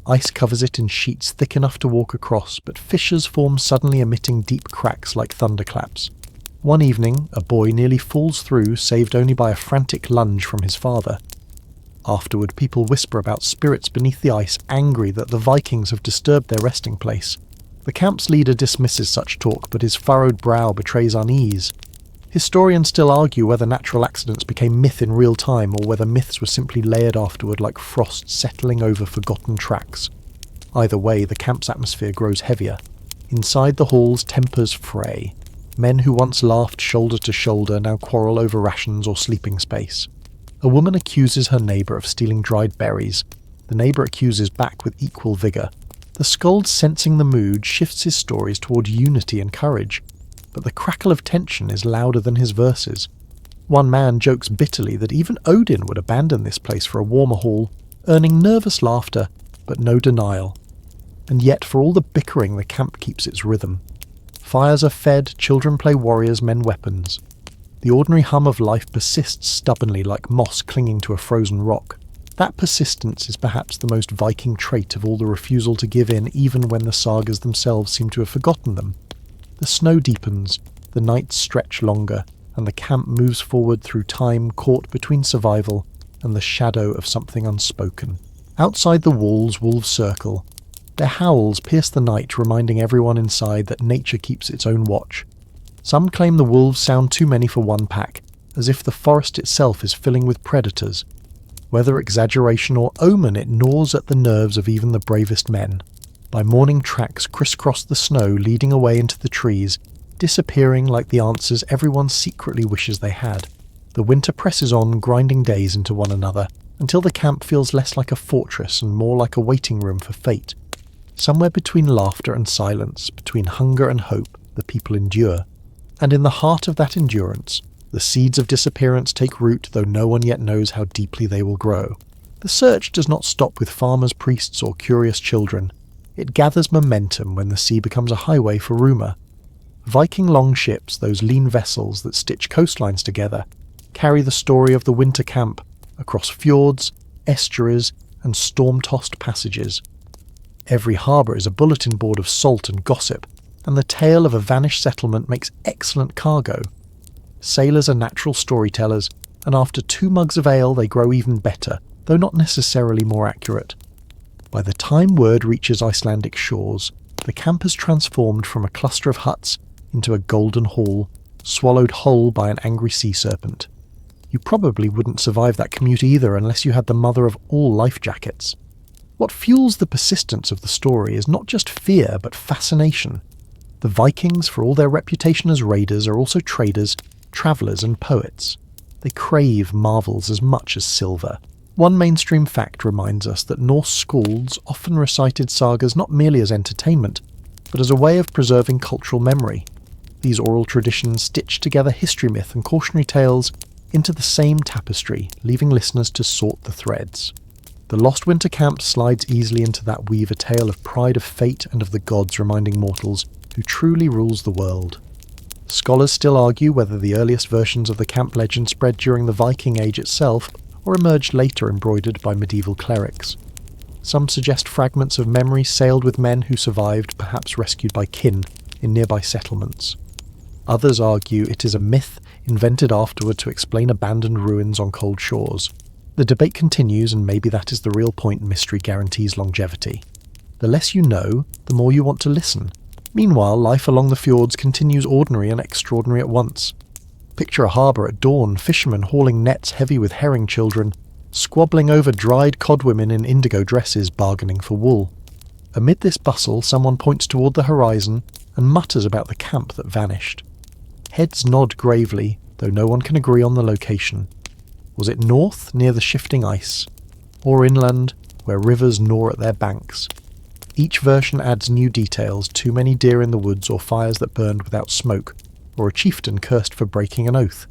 Ice covers it in sheets thick enough to walk across, but fissures form suddenly, emitting deep cracks like thunderclaps. One evening, a boy nearly falls through, saved only by a frantic lunge from his father. Afterward, people whisper about spirits beneath the ice, angry that the Vikings have disturbed their resting place. The camp's leader dismisses such talk, but his furrowed brow betrays unease. Historians still argue whether natural accidents became myth in real time, or whether myths were simply layered afterward like frost settling over forgotten tracks. Either way, the camp's atmosphere grows heavier. Inside the halls, tempers fray. Men who once laughed shoulder to shoulder now quarrel over rations or sleeping space. A woman accuses her neighbour of stealing dried berries. The neighbour accuses back with equal vigour. The skald, sensing the mood, shifts his stories toward unity and courage, but the crackle of tension is louder than his verses. One man jokes bitterly that even Odin would abandon this place for a warmer hall, earning nervous laughter, but no denial. And yet, for all the bickering, the camp keeps its rhythm. Fires are fed, children play warriors, men weapons. The ordinary hum of life persists stubbornly like moss clinging to a frozen rock. That persistence is perhaps the most Viking trait of all the refusal to give in, even when the sagas themselves seem to have forgotten them. The snow deepens, the nights stretch longer, and the camp moves forward through time, caught between survival and the shadow of something unspoken. Outside the walls, wolves circle. Their howls pierce the night, reminding everyone inside that nature keeps its own watch. Some claim the wolves sound too many for one pack, as if the forest itself is filling with predators. Whether exaggeration or omen, it gnaws at the nerves of even the bravest men. By morning, tracks crisscross the snow, leading away into the trees, disappearing like the answers everyone secretly wishes they had. The winter presses on, grinding days into one another, until the camp feels less like a fortress and more like a waiting room for fate. Somewhere between laughter and silence, between hunger and hope, the people endure. And in the heart of that endurance, the seeds of disappearance take root, though no one yet knows how deeply they will grow. The search does not stop with farmers, priests, or curious children. It gathers momentum when the sea becomes a highway for rumour. Viking longships, those lean vessels that stitch coastlines together, carry the story of the winter camp across fjords, estuaries, and storm-tossed passages. Every harbour is a bulletin board of salt and gossip, and the tale of a vanished settlement makes excellent cargo. Sailors are natural storytellers, and after 2 mugs of ale they grow even better, though not necessarily more accurate. By the time word reaches Icelandic shores, the camp has transformed from a cluster of huts into a golden hall, swallowed whole by an angry sea serpent. You probably wouldn't survive that commute either unless you had the mother of all life jackets. What fuels the persistence of the story is not just fear, but fascination. The Vikings, for all their reputation as raiders, are also traders, travellers and poets. They crave marvels as much as silver. One mainstream fact reminds us that Norse skalds often recited sagas not merely as entertainment, but as a way of preserving cultural memory. These oral traditions stitch together history myth and cautionary tales into the same tapestry, leaving listeners to sort the threads. The Lost Winter Camp slides easily into that weave, a tale of pride, of fate, and of the gods reminding mortals who truly rules the world. Scholars still argue whether the earliest versions of the camp legend spread during the Viking Age itself, or emerged later embroidered by medieval clerics. Some suggest fragments of memory sailed with men who survived, perhaps rescued by kin, in nearby settlements. Others argue it is a myth invented afterward to explain abandoned ruins on cold shores. The debate continues, and maybe that is the real point mystery guarantees longevity. The less you know, the more you want to listen. Meanwhile, life along the fjords continues ordinary and extraordinary at once. Picture a harbour at dawn, fishermen hauling nets heavy with herring children, squabbling over dried codwomen in indigo dresses bargaining for wool. Amid this bustle, someone points toward the horizon and mutters about the camp that vanished. Heads nod gravely, though no one can agree on the location. Was it north, near the shifting ice? Or inland, where rivers gnaw at their banks? Each version adds new details: too many deer in the woods, or fires that burned without smoke, or a chieftain cursed for breaking an oath.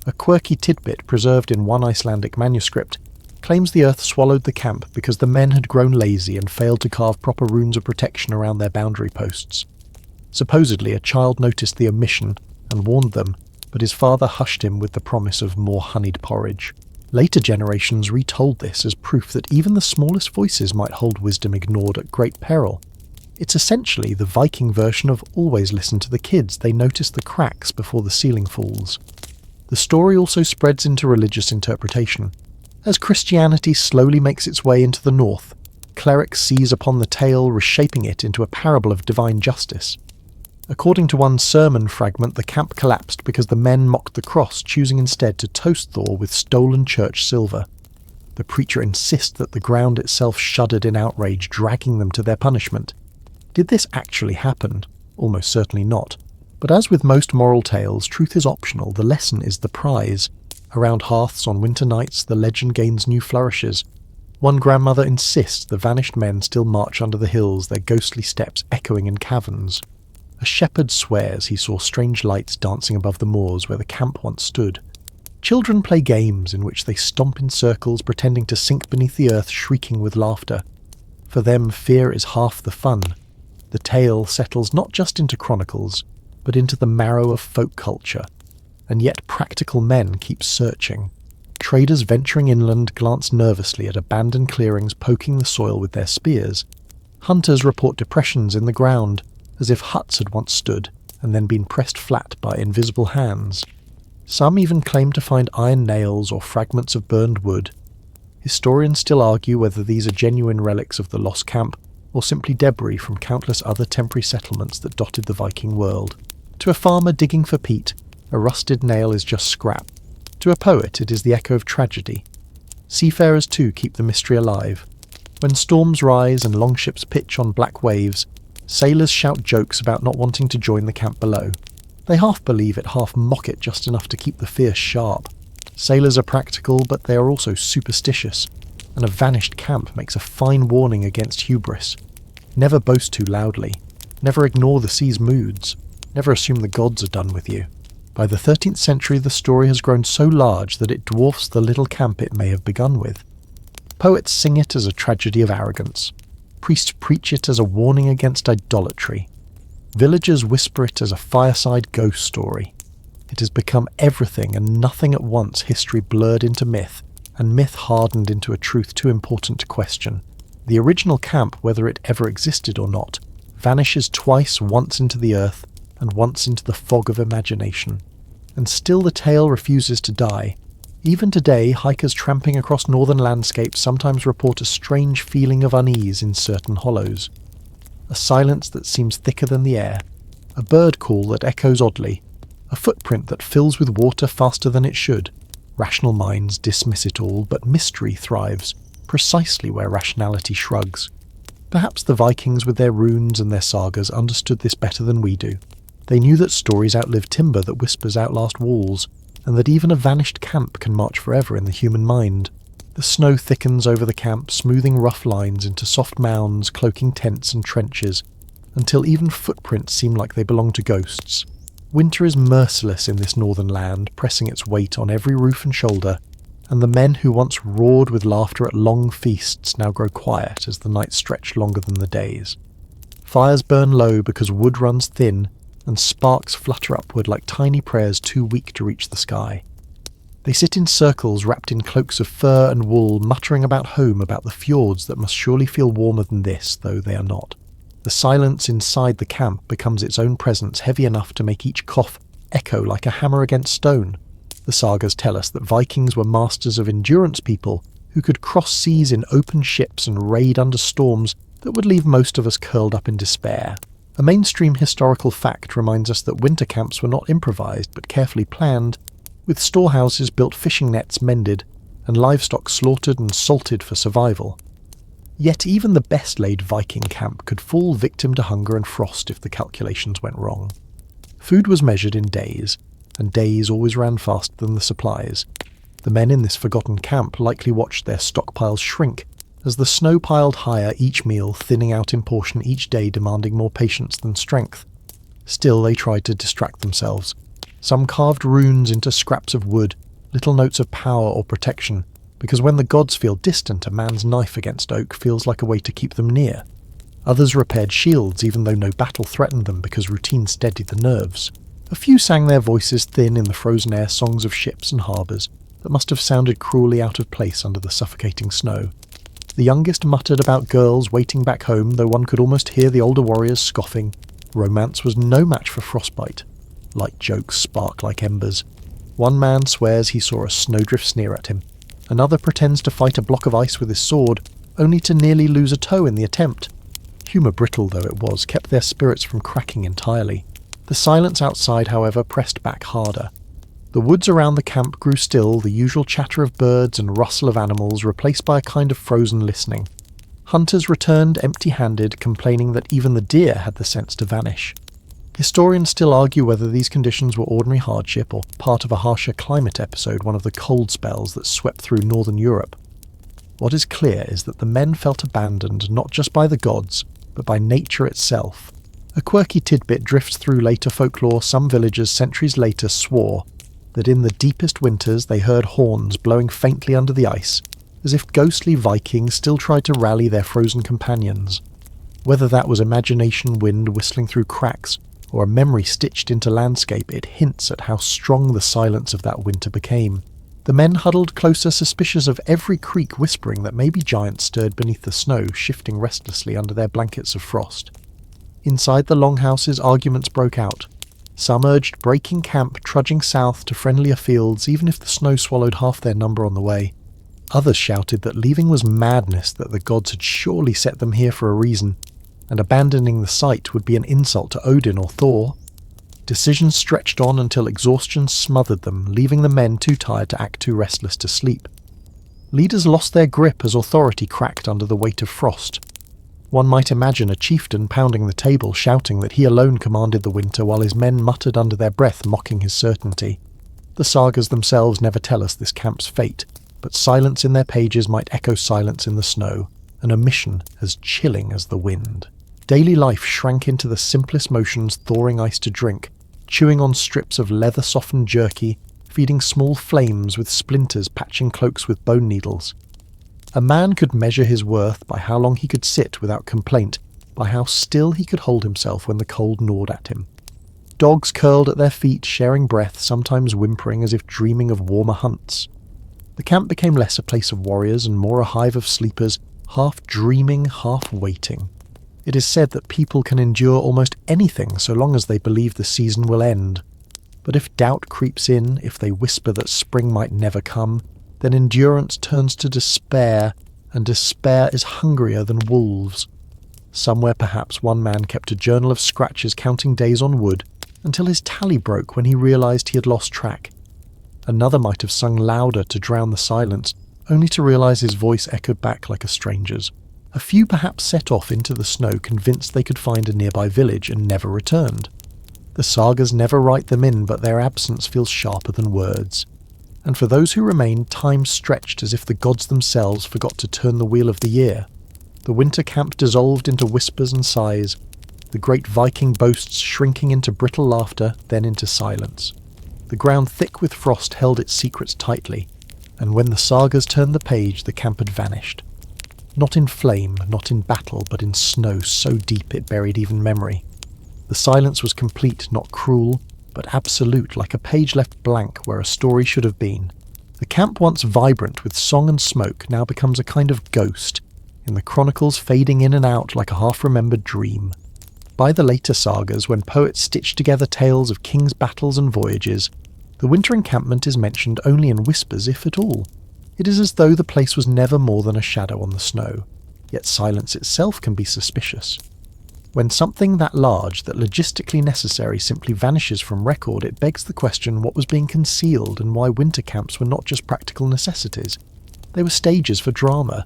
A quirky tidbit preserved in one Icelandic manuscript claims the earth swallowed the camp because the men had grown lazy and failed to carve proper runes of protection around their boundary posts. Supposedly, a child noticed the omission and warned them, but his father hushed him with the promise of more honeyed porridge. Later generations retold this as proof that even the smallest voices might hold wisdom ignored at great peril. It's essentially the Viking version of always listen to the kids, they notice the cracks before the ceiling falls. The story also spreads into religious interpretation. As Christianity slowly makes its way into the north, clerics seize upon the tale, reshaping it into a parable of divine justice. According to one sermon fragment, the camp collapsed because the men mocked the cross, choosing instead to toast Thor with stolen church silver. The preacher insists that the ground itself shuddered in outrage, dragging them to their punishment. Did this actually happen? Almost certainly not. But as with most moral tales, truth is optional, the lesson is the prize. Around hearths on winter nights, the legend gains new flourishes. One grandmother insists the vanished men still march under the hills, their ghostly steps echoing in caverns. A shepherd swears he saw strange lights dancing above the moors where the camp once stood. Children play games in which they stomp in circles, pretending to sink beneath the earth, shrieking with laughter. For them, fear is half the fun. The tale settles not just into chronicles, but into the marrow of folk culture. And yet practical men keep searching. Traders venturing inland glance nervously at abandoned clearings, poking the soil with their spears. Hunters report depressions in the ground, as if huts had once stood and then been pressed flat by invisible hands. Some even claim to find iron nails or fragments of burned wood. Historians still argue whether these are genuine relics of the lost camp or simply debris from countless other temporary settlements that dotted the Viking world. To a farmer digging for peat, a rusted nail is just scrap. To a poet, it is the echo of tragedy. Seafarers too keep the mystery alive. When storms rise and longships pitch on black waves, sailors shout jokes about not wanting to join the camp below. They half believe it, half mock it, just enough to keep the fear sharp. Sailors are practical, but they are also superstitious, and a vanished camp makes a fine warning against hubris. Never boast too loudly. Never ignore the sea's moods. Never assume the gods are done with you. By the 13th century, the story has grown so large that it dwarfs the little camp it may have begun with. Poets sing it as a tragedy of arrogance. Priests preach it as a warning against idolatry. Villagers whisper it as a fireside ghost story. It has become everything and nothing at once, history blurred into myth, and myth hardened into a truth too important to question. The original camp, whether it ever existed or not, vanishes twice, once into the earth and once into the fog of imagination. And still the tale refuses to die. Even today, hikers tramping across northern landscapes sometimes report a strange feeling of unease in certain hollows. A silence that seems thicker than the air, a bird call that echoes oddly, a footprint that fills with water faster than it should. Rational minds dismiss it all, but mystery thrives, precisely where rationality shrugs. Perhaps the Vikings with their runes and their sagas understood this better than we do. They knew that stories outlive timber, that whispers outlast walls, and that even a vanished camp can march forever in the human mind. The snow thickens over the camp, smoothing rough lines into soft mounds, cloaking tents and trenches, until even footprints seem like they belong to ghosts. Winter is merciless in this northern land, pressing its weight on every roof and shoulder, and the men who once roared with laughter at long feasts now grow quiet as the nights stretch longer than the days. Fires burn low because wood runs thin, and sparks flutter upward like tiny prayers too weak to reach the sky. They sit in circles wrapped in cloaks of fur and wool, muttering about home, about the fjords that must surely feel warmer than this, though they are not. The silence inside the camp becomes its own presence, heavy enough to make each cough echo like a hammer against stone. The sagas tell us that Vikings were masters of endurance people who could cross seas in open ships and raid under storms that would leave most of us curled up in despair. A mainstream historical fact reminds us that winter camps were not improvised but carefully planned, with storehouses built, fishing nets mended, and livestock slaughtered and salted for survival. Yet even the best-laid Viking camp could fall victim to hunger and frost if the calculations went wrong. Food was measured in days, and days always ran faster than the supplies. The men in this forgotten camp likely watched their stockpiles shrink as the snow piled higher, each meal thinning out in portion, each day demanding more patience than strength. Still they tried to distract themselves. Some carved runes into scraps of wood, little notes of power or protection, because when the gods feel distant, a man's knife against oak feels like a way to keep them near. Others repaired shields even though no battle threatened them, because routine steadied the nerves. A few sang their voices thin in the frozen air songs of ships and harbours that must have sounded cruelly out of place under the suffocating snow. The youngest muttered about girls waiting back home, though one could almost hear the older warriors scoffing. Romance was no match for frostbite. Light jokes spark like embers. One man swears he saw a snowdrift sneer at him. Another pretends to fight a block of ice with his sword, only to nearly lose a toe in the attempt. Humour, brittle though it was, kept their spirits from cracking entirely. The silence outside, however, pressed back harder. The woods around the camp grew still, the usual chatter of birds and rustle of animals replaced by a kind of frozen listening. Hunters returned empty-handed, complaining that even the deer had the sense to vanish. Historians still argue whether these conditions were ordinary hardship or part of a harsher climate episode, one of the cold spells that swept through northern Europe. What is clear is that the men felt abandoned not just by the gods, but by nature itself. A quirky tidbit drifts through later folklore. Some villagers centuries later swore that in the deepest winters they heard horns blowing faintly under the ice, as if ghostly Vikings still tried to rally their frozen companions. Whether that was imagination wind whistling through cracks, or a memory stitched into landscape, it hints at how strong the silence of that winter became. The men huddled closer, suspicious of every creak, whispering that maybe giants stirred beneath the snow, shifting restlessly under their blankets of frost. Inside the longhouses, arguments broke out. Some urged breaking camp, trudging south to friendlier fields, even if the snow swallowed half their number on the way. Others shouted that leaving was madness, that the gods had surely set them here for a reason, and abandoning the site would be an insult to Odin or Thor. Decisions stretched on until exhaustion smothered them, leaving the men too tired to act, too restless to sleep. Leaders lost their grip as authority cracked under the weight of frost. One might imagine a chieftain pounding the table, shouting that he alone commanded the winter, while his men muttered under their breath, mocking his certainty. The sagas themselves never tell us this camp's fate, but silence in their pages might echo silence in the snow, an omission as chilling as the wind. Daily life shrank into the simplest motions, thawing ice to drink, chewing on strips of leather-softened jerky, feeding small flames with splinters, patching cloaks with bone needles. A man could measure his worth by how long he could sit without complaint, by how still he could hold himself when the cold gnawed at him. Dogs curled at their feet, sharing breath, sometimes whimpering as if dreaming of warmer hunts. The camp became less a place of warriors and more a hive of sleepers, half dreaming, half waiting. It is said that people can endure almost anything so long as they believe the season will end. But if doubt creeps in, if they whisper that spring might never come, then endurance turns to despair, and despair is hungrier than wolves. Somewhere perhaps one man kept a journal of scratches counting days on wood, until his tally broke when he realised he had lost track. Another might have sung louder to drown the silence, only to realise his voice echoed back like a stranger's. A few perhaps set off into the snow convinced they could find a nearby village and never returned. The sagas never write them in, but their absence feels sharper than words. And for those who remain, time stretched as if the gods themselves forgot to turn the wheel of the year. The winter camp dissolved into whispers and sighs, the great Viking boasts shrinking into brittle laughter, then into silence. The ground thick with frost held its secrets tightly, and when the sagas turned the page, the camp had vanished. Not in flame, not in battle, but in snow so deep it buried even memory. The silence was complete, not cruel, but absolute, like a page left blank where a story should have been. The camp, once vibrant with song and smoke, now becomes a kind of ghost, in the chronicles fading in and out like a half-remembered dream. By the later sagas, when poets stitched together tales of kings' battles and voyages, the winter encampment is mentioned only in whispers, if at all. It is as though the place was never more than a shadow on the snow, yet silence itself can be suspicious. When something that large, that logistically necessary, simply vanishes from record, it begs the question what was being concealed and why winter camps were not just practical necessities. They were stages for drama.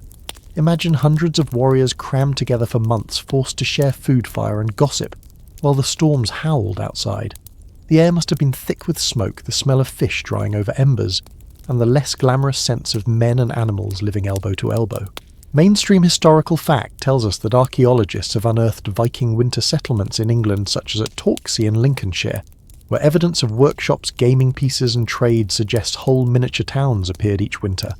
Imagine hundreds of warriors crammed together for months, forced to share food, fire and gossip, while the storms howled outside. The air must have been thick with smoke, the smell of fish drying over embers, and the less glamorous sense of men and animals living elbow to elbow. Mainstream historical fact tells us that archaeologists have unearthed Viking winter settlements in England such as at Torksey in Lincolnshire, where evidence of workshops, gaming pieces and trade suggests whole miniature towns appeared each winter.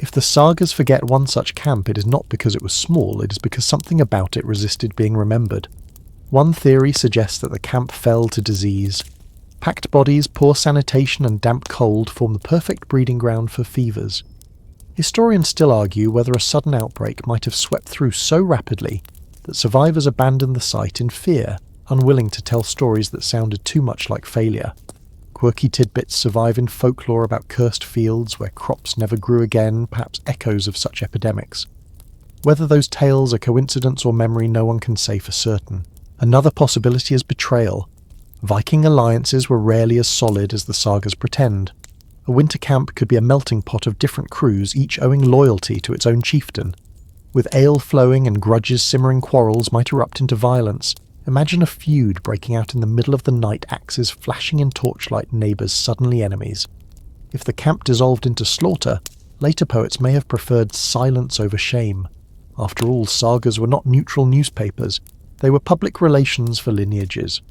If the sagas forget one such camp, it is not because it was small, it is because something about it resisted being remembered. One theory suggests that the camp fell to disease. Packed bodies, poor sanitation and damp cold form the perfect breeding ground for fevers. Historians still argue whether a sudden outbreak might have swept through so rapidly that survivors abandoned the site in fear, unwilling to tell stories that sounded too much like failure. Quirky tidbits survive in folklore about cursed fields where crops never grew again, perhaps echoes of such epidemics. Whether those tales are coincidence or memory, no one can say for certain. Another possibility is betrayal. Viking alliances were rarely as solid as the sagas pretend. A winter camp could be a melting pot of different crews, each owing loyalty to its own chieftain. With ale flowing and grudges simmering, quarrels might erupt into violence. Imagine a feud breaking out in the middle of the night, axes flashing in torchlight, neighbours suddenly enemies. If the camp dissolved into slaughter, later poets may have preferred silence over shame. After all, sagas were not neutral newspapers. They were public relations for lineages.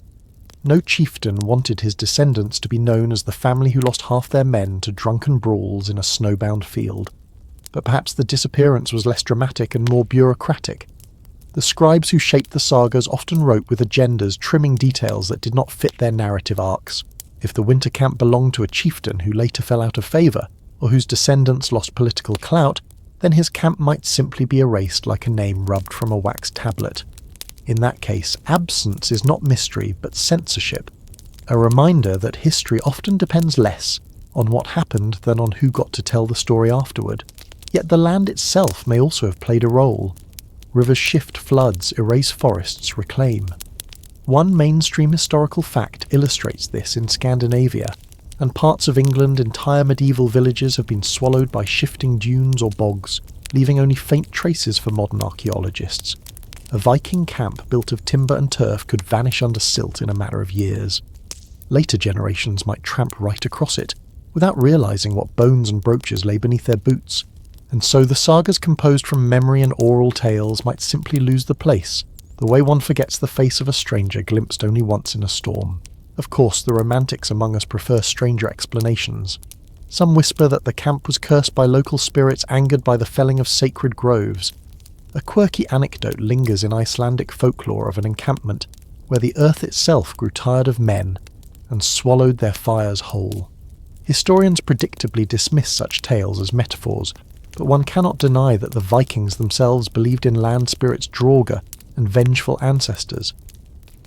No chieftain wanted his descendants to be known as the family who lost half their men to drunken brawls in a snowbound field. But perhaps the disappearance was less dramatic and more bureaucratic. The scribes who shaped the sagas often wrote with agendas, trimming details that did not fit their narrative arcs. If the winter camp belonged to a chieftain who later fell out of favour, or whose descendants lost political clout, then his camp might simply be erased like a name rubbed from a wax tablet. In that case, absence is not mystery, but censorship, a reminder that history often depends less on what happened than on who got to tell the story afterward. Yet the land itself may also have played a role. Rivers shift, floods, erase forests, reclaim. One mainstream historical fact illustrates this in Scandinavia, and parts of England, entire medieval villages have been swallowed by shifting dunes or bogs, leaving only faint traces for modern archaeologists. A Viking camp built of timber and turf could vanish under silt in a matter of years. Later generations might tramp right across it, without realising what bones and brooches lay beneath their boots. And so the sagas composed from memory and oral tales might simply lose the place, the way one forgets the face of a stranger glimpsed only once in a storm. Of course, the romantics among us prefer stranger explanations. Some whisper that the camp was cursed by local spirits angered by the felling of sacred groves. A quirky anecdote lingers in Icelandic folklore of an encampment where the earth itself grew tired of men and swallowed their fires whole. Historians predictably dismiss such tales as metaphors, but one cannot deny that the Vikings themselves believed in land spirits Draugr and vengeful ancestors.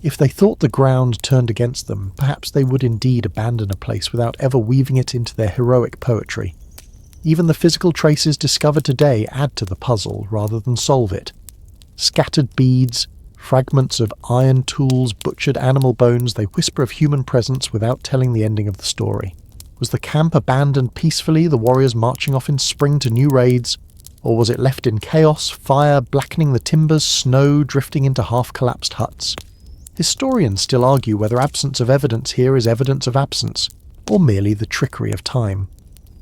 If they thought the ground turned against them, perhaps they would indeed abandon a place without ever weaving it into their heroic poetry. Even the physical traces discovered today add to the puzzle rather than solve it. Scattered beads, fragments of iron tools, butchered animal bones, they whisper of human presence without telling the ending of the story. Was the camp abandoned peacefully, the warriors marching off in spring to new raids? Or was it left in chaos, fire blackening the timbers, snow drifting into half-collapsed huts? Historians still argue whether absence of evidence here is evidence of absence, or merely the trickery of time.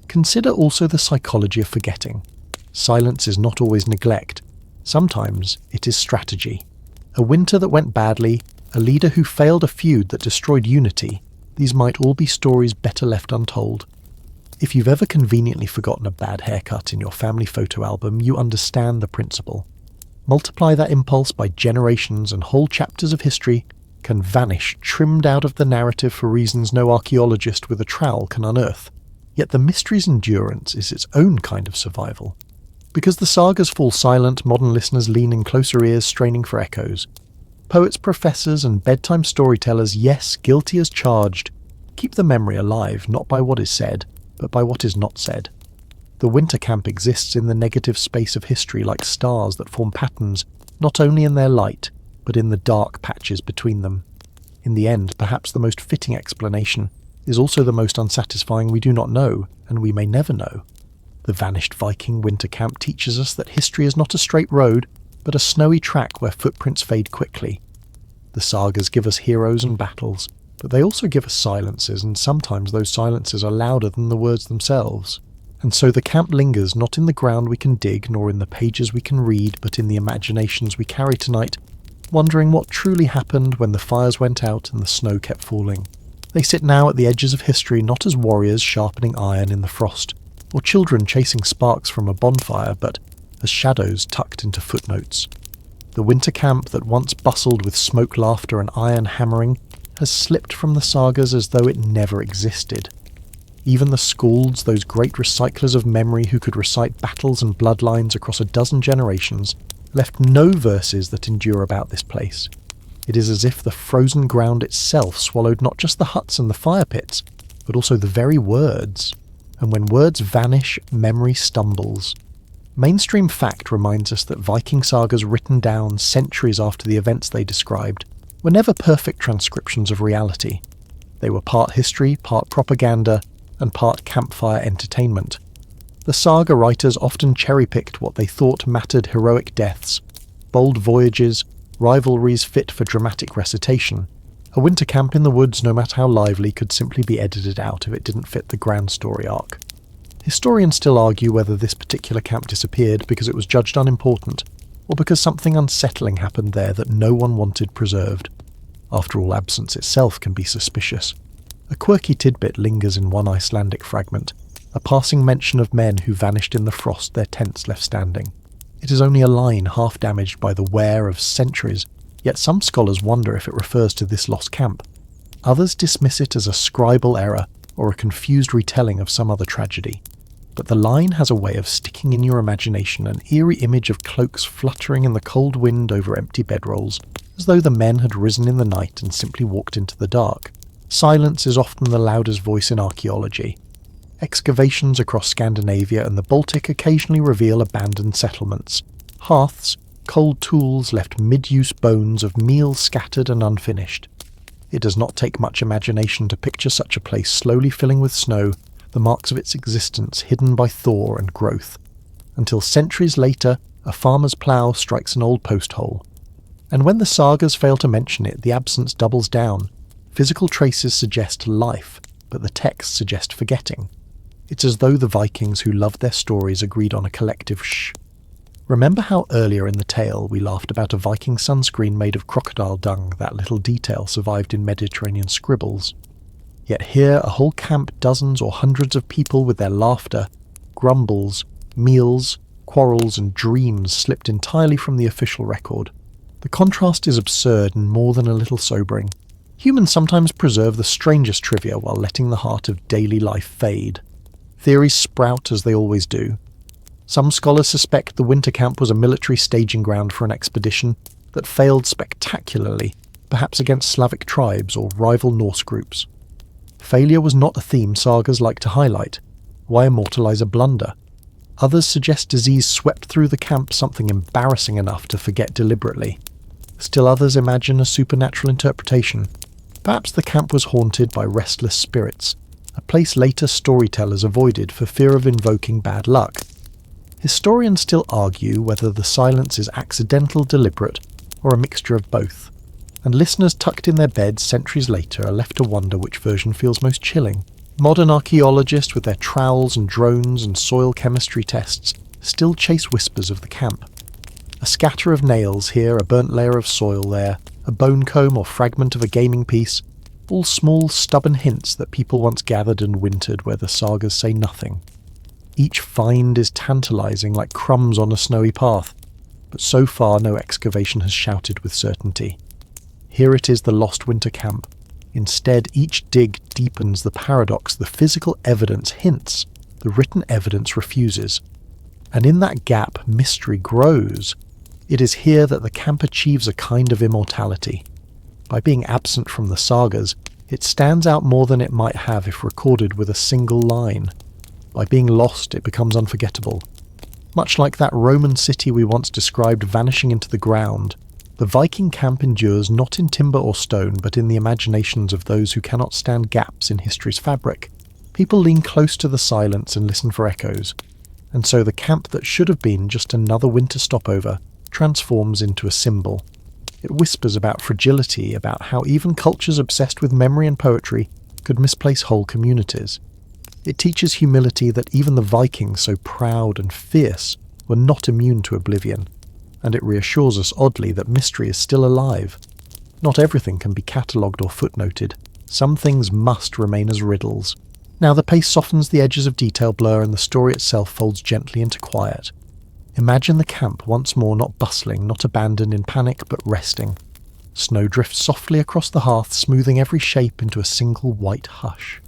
Consider also the psychology of forgetting. Silence is not always neglect. Sometimes it is strategy. A winter that went badly, a leader who failed a feud that destroyed unity, these might all be stories better left untold. If you've ever conveniently forgotten a bad haircut in your family photo album, you understand the principle. Multiply that impulse by generations and whole chapters of history can vanish, trimmed out of the narrative for reasons no archaeologist with a trowel can unearth. Yet the mystery's endurance is its own kind of survival. Because the sagas fall silent, modern listeners lean in closer ears, straining for echoes. Poets, professors, and bedtime storytellers, yes, guilty as charged, keep the memory alive not by what is said, but by what is not said. The winter camp exists in the negative space of history like stars that form patterns not only in their light, but in the dark patches between them. In the end, perhaps the most fitting explanation is also the most unsatisfying. We do not know, and we may never know. The vanished Viking winter camp teaches us that history is not a straight road, but a snowy track where footprints fade quickly. The sagas give us heroes and battles, but they also give us silences, and sometimes those silences are louder than the words themselves. And so the camp lingers not in the ground we can dig, nor in the pages we can read, but in the imaginations we carry tonight, wondering what truly happened when the fires went out and the snow kept falling. They sit now at the edges of history not as warriors sharpening iron in the frost, or children chasing sparks from a bonfire, but as shadows tucked into footnotes. The winter camp that once bustled with smoke, laughter, and iron hammering has slipped from the sagas as though it never existed. Even the skalds, those great recyclers of memory who could recite battles and bloodlines across a dozen generations, left no verses that endure about this place. It is as if the frozen ground itself swallowed not just the huts and the fire pits, but also the very words. And when words vanish, memory stumbles. Mainstream fact reminds us that Viking sagas written down centuries after the events they described were never perfect transcriptions of reality. They were part history, part propaganda, and part campfire entertainment. The saga writers often cherry-picked what they thought mattered: heroic deaths, bold voyages, rivalries fit for dramatic recitation. A winter camp in the woods, no matter how lively, could simply be edited out if it didn't fit the grand story arc. Historians still argue whether this particular camp disappeared because it was judged unimportant, or because something unsettling happened there that no one wanted preserved. After all, absence itself can be suspicious. A quirky tidbit lingers in one Icelandic fragment, a passing mention of men who vanished in the frost, their tents left standing. It is only a line half damaged by the wear of centuries, yet some scholars wonder if it refers to this lost camp. Others dismiss it as a scribal error or a confused retelling of some other tragedy. But the line has a way of sticking in your imagination an eerie image of cloaks fluttering in the cold wind over empty bedrolls, as though the men had risen in the night and simply walked into the dark. Silence is often the loudest voice in archaeology. Excavations across Scandinavia and the Baltic occasionally reveal abandoned settlements. Hearths, cold tools left mid-use bones of meals scattered and unfinished. It does not take much imagination to picture such a place slowly filling with snow, the marks of its existence hidden by thaw and growth, until centuries later a farmer's plough strikes an old post hole. And when the sagas fail to mention it, the absence doubles down. Physical traces suggest life, but the texts suggest forgetting. It's as though the Vikings who loved their stories agreed on a collective shh. Remember how earlier in the tale we laughed about a Viking sunscreen made of crocodile dung? That little detail survived in Mediterranean scribbles. Yet here a whole camp, dozens or hundreds of people with their laughter, grumbles, meals, quarrels and dreams slipped entirely from the official record. The contrast is absurd and more than a little sobering. Humans sometimes preserve the strangest trivia while letting the heart of daily life fade. Theories sprout as they always do. Some scholars suspect the winter camp was a military staging ground for an expedition that failed spectacularly, perhaps against Slavic tribes or rival Norse groups. Failure was not a theme sagas like to highlight. Why immortalize a blunder? Others suggest disease swept through the camp something embarrassing enough to forget deliberately. Still others imagine a supernatural interpretation. Perhaps the camp was haunted by restless spirits, a place later storytellers avoided for fear of invoking bad luck. Historians still argue whether the silence is accidental, deliberate, or a mixture of both, and listeners tucked in their beds centuries later are left to wonder which version feels most chilling. Modern archaeologists with their trowels and drones and soil chemistry tests still chase whispers of the camp. A scatter of nails here, a burnt layer of soil there, a bone comb or fragment of a gaming piece, all small, stubborn hints that people once gathered and wintered where the sagas say nothing. Each find is tantalizing like crumbs on a snowy path, but so far no excavation has shouted with certainty. Here it is, the lost winter camp. Instead, each dig deepens the paradox. The physical evidence hints, the written evidence refuses. And in that gap, mystery grows. It is here that the camp achieves a kind of immortality. By being absent from the sagas, it stands out more than it might have if recorded with a single line. By being lost, it becomes unforgettable. Much like that Roman city we once described vanishing into the ground, the Viking camp endures not in timber or stone, but in the imaginations of those who cannot stand gaps in history's fabric. People lean close to the silence and listen for echoes, and so the camp that should have been just another winter stopover transforms into a symbol. It whispers about fragility, about how even cultures obsessed with memory and poetry could misplace whole communities. It teaches humility that even the Vikings, so proud and fierce, were not immune to oblivion. And it reassures us oddly that mystery is still alive. Not everything can be catalogued or footnoted. Some things must remain as riddles. Now the pace softens, the edges of detail blur, and the story itself folds gently into quiet. Imagine the camp once more, not bustling, not abandoned in panic, but resting. Snow drifts softly across the hearth, smoothing every shape into a single white hush.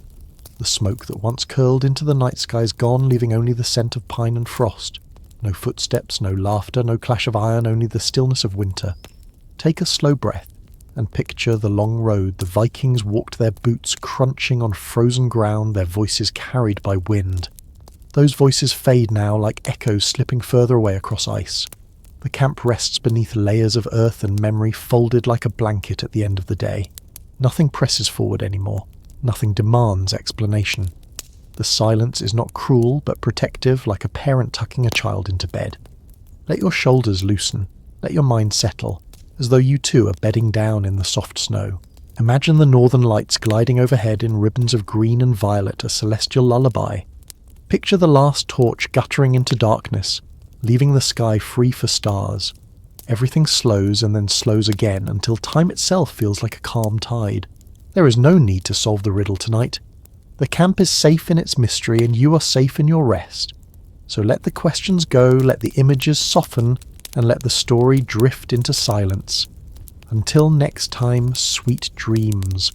The smoke that once curled into the night sky is gone, leaving only the scent of pine and frost. No footsteps, no laughter, no clash of iron, only the stillness of winter. Take a slow breath and picture the long road the Vikings walked, their boots crunching on frozen ground, their voices carried by wind. Those voices fade now like echoes slipping further away across ice. The camp rests beneath layers of earth and memory folded like a blanket at the end of the day. Nothing presses forward anymore. Nothing demands explanation. The silence is not cruel, but protective, like a parent tucking a child into bed. Let your shoulders loosen. Let your mind settle, as though you too are bedding down in the soft snow. Imagine the northern lights gliding overhead in ribbons of green and violet, a celestial lullaby. Picture the last torch guttering into darkness, leaving the sky free for stars. Everything slows and then slows again until time itself feels like a calm tide. There is no need to solve the riddle tonight. The camp is safe in its mystery and you are safe in your rest. So let the questions go, let the images soften, and let the story drift into silence. Until next time, sweet dreams.